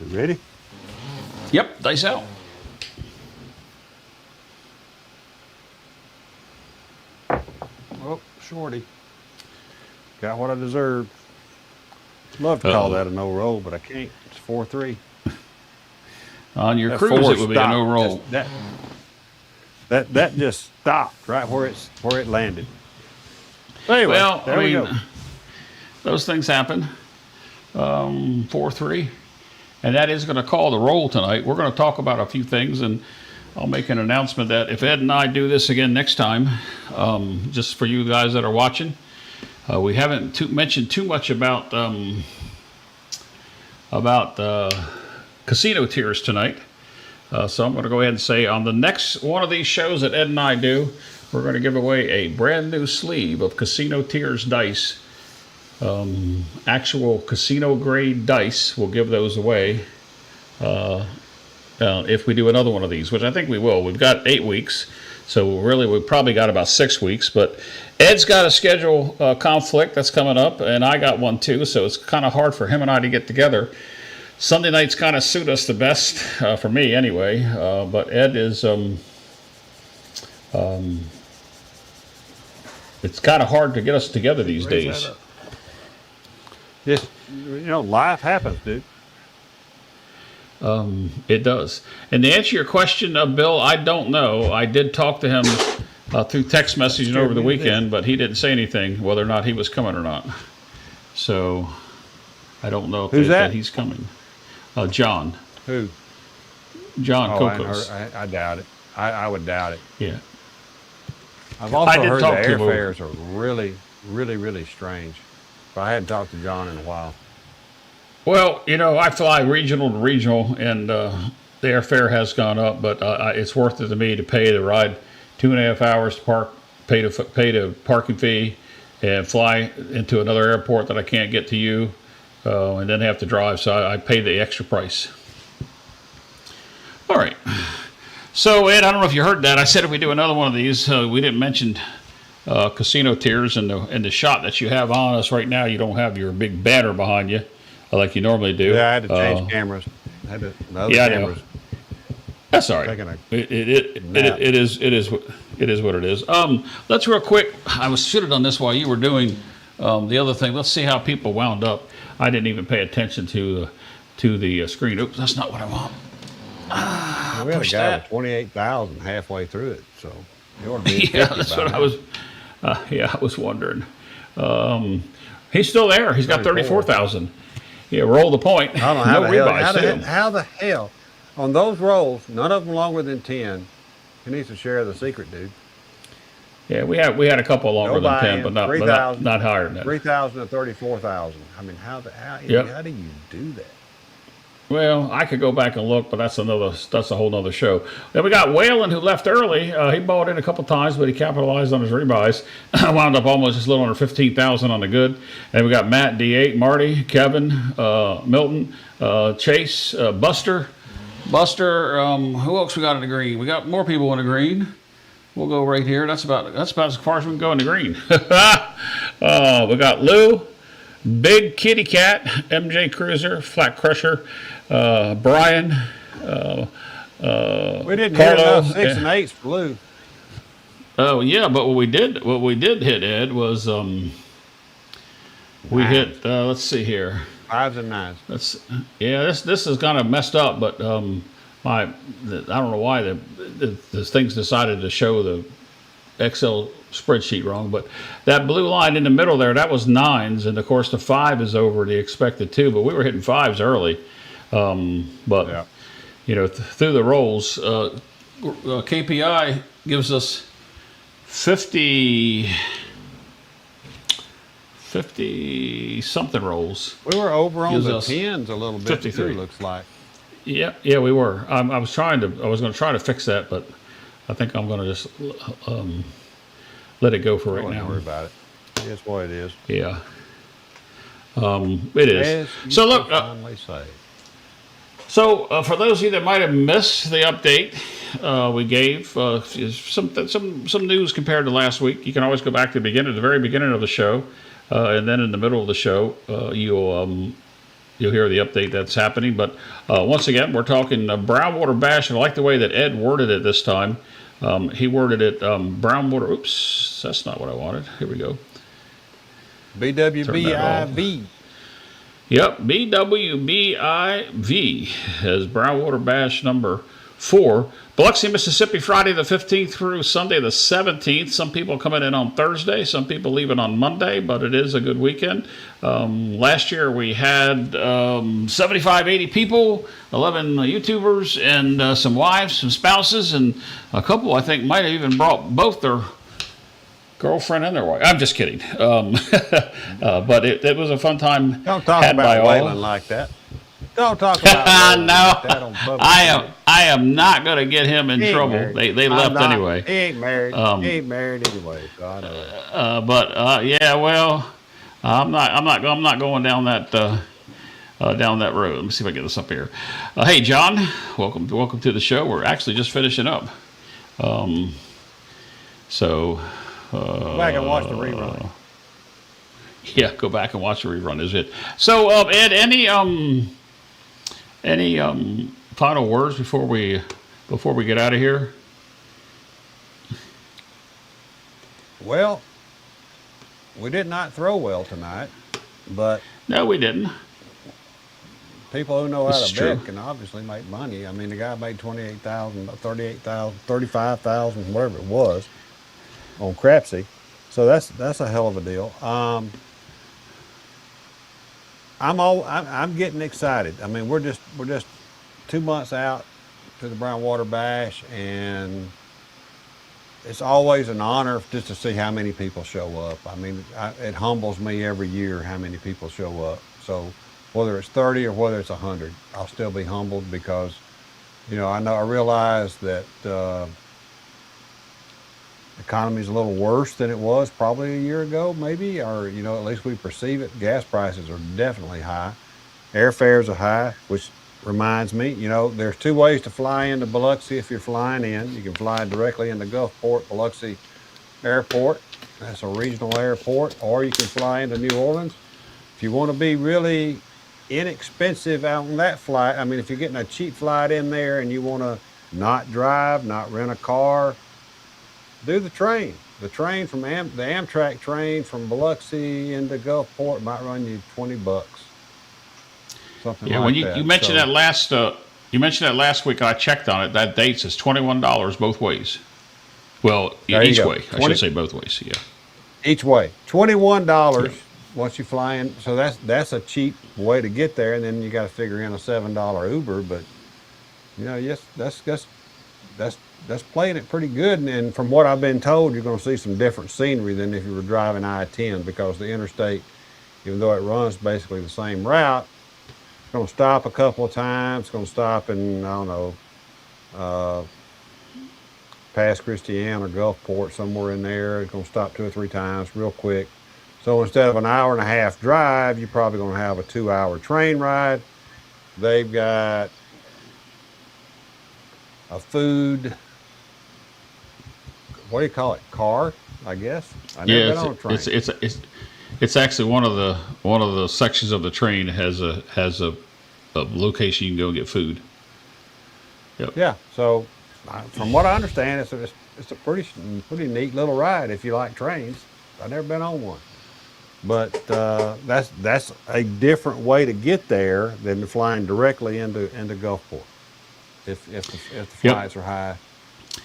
You ready? Yep, dice out. Oh, shorty. Got what I deserved. Love to call that a no roll, but I can't. It's 4-3. On your That cruise, four it would be a no stopped. roll. That just stopped right where it landed. Anyway, Well, there I we mean, go. those things happen. 4-3. And that is going to call the roll tonight. We're going to talk about a few things, and I'll make an announcement that if Ed and I do this again next time, just for you guys that are watching, we haven't mentioned too much about casino tiers tonight. So I'm going to go ahead and say on the next one of these shows that Ed and I do, we're going to give away a brand new sleeve of casino tiers dice. Actual casino grade dice. We'll give those away if we do another one of these, which I think we will. We've got 8 weeks, so really we've probably got about 6 weeks. But Ed's got a schedule conflict that's coming up, and I got one too, so it's kind of hard for him and I to get together. Sunday nights kind of suit us the best, for me anyway, but Ed is, it's kind of hard to get us together these days. Just, life happens, dude. It does. And to answer your question, Bill, I don't know. I did talk to him through text messaging over the weekend, but he didn't say anything whether or not he was coming or not. So I don't know if Who's that? he's coming. John. Who? John Oh, Kokos. I doubt it. I would doubt it. Yeah. I've also did heard the talk to him over- airfares are really, really, really strange. But I hadn't talked to John in a while. Well, I fly regional to regional, and the airfare has gone up, but it's worth it to me to pay the ride 2.5 hours to park, pay the parking fee, and fly into another airport that I can't get to you, and then have to drive. So I pay the extra price. All right. So Ed, I don't know if you heard that. I said if we do another one of these, we didn't mention casino tiers, and the shot that you have on us right now. You don't have your big banner behind you like you normally do. Yeah, I had to change cameras. I had to, the other Yeah, I know. cameras. That's all right. Taking a It is what it is. Let's real quick. I should have done this while you were doing the other thing. Let's see how people wound up. I didn't even pay attention to the screen. Oops, that's not what I want. We had a push guy that. with 28,000 halfway through it, so it ought to be Yeah, 50 that's by what now. I was. I was wondering. He's still there. He's got 34,000. Yeah, roll the point. I don't know how No the hell. rebuys, too. How the hell on those rolls? None of them longer than 10. He needs to share the secret, dude. Yeah, we had a couple longer No than 10, buy-in, but not 3,000. higher than that. 3,000 to 34,000. I mean, how Yep. do you do that? Well, I could go back and look, but that's a whole nother show. Then we got Whalen, who left early. He bought in a couple times, but he capitalized on his rebuys. Wound up almost just a little under 15,000 on the good. And we got Matt, D8, Marty, Kevin, Milton, Chase, Buster. Who else we got in the green? We got more people in the green. We'll go right here. That's about as far as we can go in the green. We got Lou, Big Kitty Cat, MJ Cruiser, Flat Crusher, Brian. We didn't Carlo, hit enough 6 and 8s for Lou. Oh yeah, but what we did hit, Ed, was we hit. Let's see here. 5s and 9s. This is kind of messed up, but I don't know why the things decided to show the Excel spreadsheet wrong, but that blue line in the middle there, that was 9s, and of course the 5 is over the expected 2, but we were hitting 5s early. But Yeah. through the rolls, KPI gives us 50 something rolls. We were over on Gives the us 10s a little bit 53. too, looks like. Yeah, we were. I was going to try to fix that, but I think I'm going to just let it go for I right wouldn't now. worry about it. It's what it is. Yeah. It is. As you So look, finally say. for those of you that might have missed the update we gave, some news compared to last week. You can always go back to the very beginning of the show, and then in the middle of the show, you'll hear the update that's happening. But once again, we're talking Brownwater Bash, and I like the way that Ed worded it this time. He worded it Brownwater. Oops, that's not what I wanted. Here we go. BWBIV. Yep, BWBIV as Brownwater Bash number 4. Biloxi, Mississippi, Friday the 15th through Sunday the 17th. Some people coming in on Thursday, some people leaving on Monday, but it is a good weekend. Last year we had 75, 80 people, 11 YouTubers, and some wives, some spouses, and a couple I think might have even brought both their girlfriend and their wife. I'm just kidding. But it was a fun time. Don't talk had by about all. Waylon like that. Don't talk about Waylon No, like that on public. I am not going to get him in He ain't trouble. married. They I'm left not. anyway. He ain't married. He ain't married anyway. So I know. Yeah, well, I'm not going down that down that road. Let me see if I get this up here. Hey, John, welcome to the show. We're actually just finishing up. So. Go back and watch the rerun. Yeah, go back and watch the rerun. Is it? So, Ed, any final words before we get out of here? Well, we did not throw well tonight, but No, we didn't. people who know how This is to true. bet can obviously make money. I mean, the guy made 28,000, 38,000, 35,000, whatever it was, on Crapsy. So that's a hell of a deal. I'm getting excited. I mean, we're just 2 months out to the Brownwater Bash, and it's always an honor just to see how many people show up. I mean, it humbles me every year how many people show up. So whether it's 30 or whether it's 100. I'll still be humbled because, I realize that economy's a little worse than it was probably a year ago, maybe, or at least we perceive it. Gas prices are definitely high. Airfares are high, which reminds me, there's two ways to fly into Biloxi if you're flying in. You can fly directly into Gulfport, Biloxi Airport. That's a regional airport, or you can fly into New Orleans. If you want to be really inexpensive out on that flight, I mean, if you're getting a cheap flight in there and you want to not drive, not rent a car, do the train. The train from the Amtrak train from Biloxi into Gulfport might run you $20, something Yeah, like when that. you mentioned So, you mentioned that last week, and I checked on it. That date says $21 both ways. Well, there you each go. way. I 20 should say both ways. Yeah. each way, $21 Yeah. once you fly in. So that's a cheap way to get there, and then you got to figure in a $7 Uber. But yes, that's playing it pretty good. And from what I've been told, you're going to see some different scenery than if you were driving I-10, because the interstate, even though it runs basically the same route, it's going to stop a couple of times. It's going to stop in, I don't know, past Christiana or Gulfport, somewhere in there. It's going to stop 2 or 3 times real quick. So instead of an hour and a half drive, you're probably going to have a 2-hour train ride. They've got a food, what do you call it? Car, I guess. I never Yeah, been on a train. it's actually one of the sections of the train has a location you can go get food. Yep. Yeah. So, from what I understand, it's a pretty neat little ride if you like trains. I've never been on one, but that's a different way to get there than flying directly into Gulfport. If the flights are high,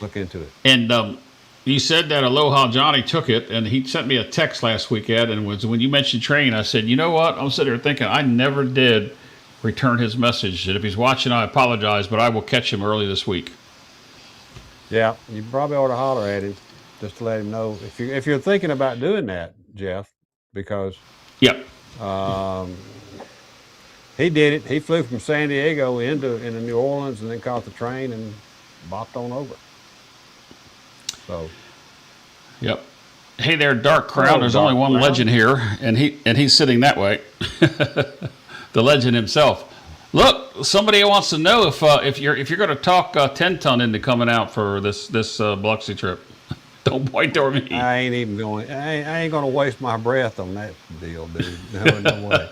look into it. And you said that Aloha Johnny took it, and he sent me a text last week, Ed, and when you mentioned train, I said, you know what? I'm sitting there thinking I never did return his message. And if he's watching, I apologize, but I will catch him early this week. Yeah, you probably ought to holler at him just to let him know if you're thinking about doing that, Jeff, because Yep. he did it. He flew from San Diego into New Orleans and then caught the train and bopped on over. So, Yep. Hey there, Dark Crown. Hello, There's Dark only one Crown. legend here, and he's sitting that way. The legend himself. Look, somebody wants to know if you're going to talk 10-ton into coming out for this Biloxi trip. Don't point toward me. I ain't even going. I ain't going to waste my breath on that deal, dude. No way.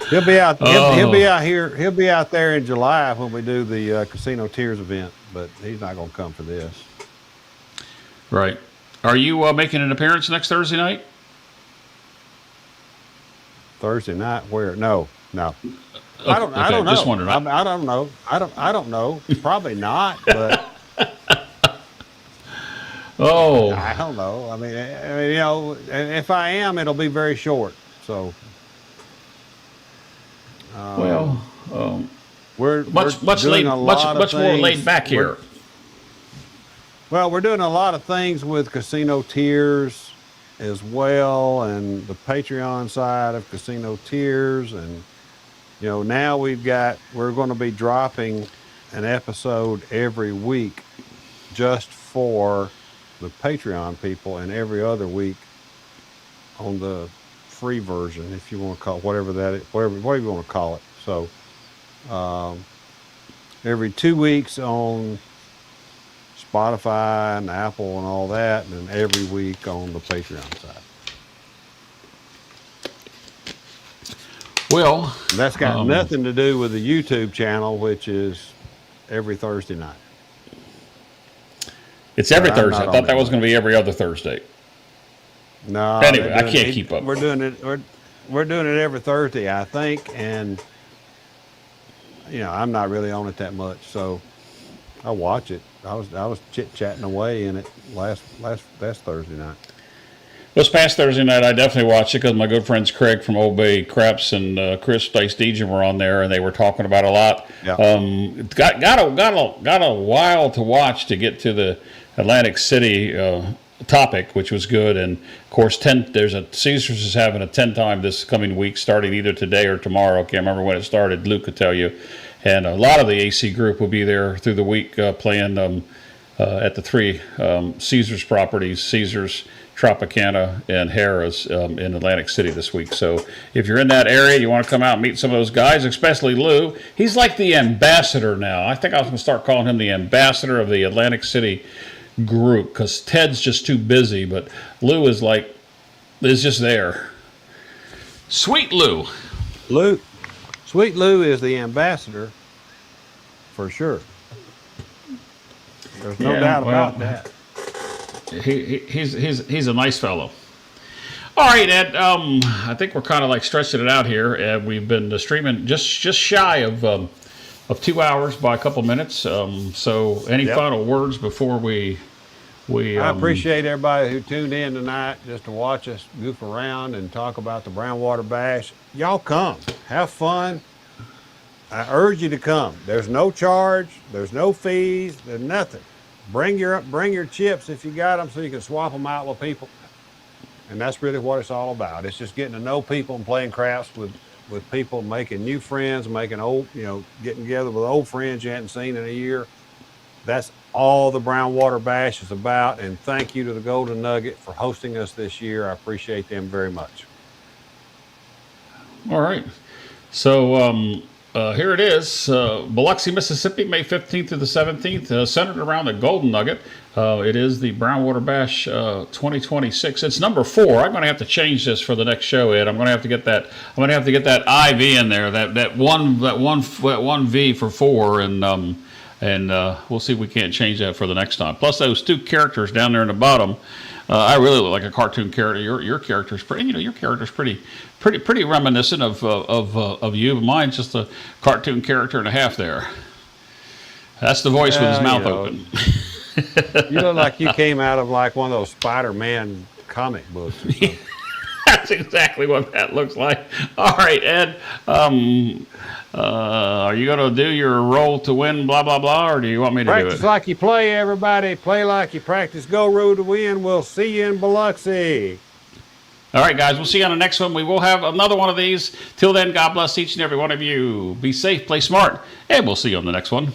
He'll be out. He'll be out here. He'll be out there in July when we do the Casino Tears event. But he's not going to come for this. Right. Are you making an appearance next Thursday night? Thursday night? Where? No. Okay, I don't know. just wondering. I don't know. I don't know. Probably not. But Oh, I don't know. I mean, if I am, it'll be very short. So. well, We're much doing a lot of more things. laid back here. Well, we're doing a lot of things with Casino Tears as well, and the Patreon side of Casino Tears, and now we're going to be dropping an episode every week just for the Patreon people, and every other week on the free version, if you want to call it whatever you want to call it. So every 2 weeks on Spotify and Apple and all that, and then every week on the Patreon side. Well, And that's got nothing to do with the YouTube channel, which is every Thursday night. it's every I'm Thursday. not I on thought that that was going to be every other Thursday. No, Anyway, I can't keep up. We're doing it. We're doing it every Thursday, I think, and I'm not really on it that much, so I watch it. I was chit chatting away in it last Thursday night. This past Thursday night, I definitely watched it because my good friends Craig from Old Bay Craps and Chris Dice Dejan were on there, and they were talking about a lot. Yeah. Got a while to watch to get to the Atlantic City topic, which was good. And of course, there's a Caesars is having a 10 time this coming week, starting either today or tomorrow. Can't remember when it started. Luke could tell you. And a lot of the AC group will be there through the week playing at the three Caesars properties: Caesars, Tropicana, and Harrah's in Atlantic City this week. So if you're in that area, you want to come out and meet some of those guys, especially Lou. He's like the ambassador now. I think I was going to start calling him the ambassador of the Atlantic City group, because Ted's just too busy, but Lou is just there. Sweet Lou. Sweet Lou is the ambassador for sure. There's no doubt about that. He's a nice fellow. All right, Ed. I think we're kind of like stretching it out here. We've been streaming just shy of 2 hours by a couple minutes. So, any final words before we? I appreciate everybody who tuned in tonight just to watch us goof around and talk about the Brownwater Bash. Y'all come, have fun. I urge you to come. There's no charge. There's no fees. There's nothing. Bring your chips if you got them, so you can swap them out with people. And that's really what it's all about. It's just getting to know people and playing crafts with people, making new friends, making getting together with old friends you hadn't seen in a year. That's all the Brownwater Bash is about. And thank you to the Golden Nugget for hosting us this year. I appreciate them very much. All right. So here it is, Biloxi, Mississippi, May 15th through the 17th, centered around the Golden Nugget. It is the Brownwater Bash 2026. It's number 4. I'm going to have to change this for the next show, Ed. I'm going to have to get that. I'm going to have to get that IV in there. That one V for 4, and we'll see if we can't change that for the next time. Plus those 2 characters down there in the bottom. I really look like a cartoon character. Your character's pretty. Your character's pretty reminiscent of you. Mine's just a cartoon character and a half there. That's the voice with his mouth open. You look like you came out of like one of those Spider-Man comic books or something. That's exactly what that looks like. All right, Ed. Are you going to do your roll to win, blah, blah, blah, or do you want me to do it? Practice like you play, everybody. Play like you practice. Go road to win. We'll see you in Biloxi. All right, guys. We'll see you on the next one. We will have another one of these. Till then, God bless each and every one of you. Be safe, play smart, and we'll see you on the next one.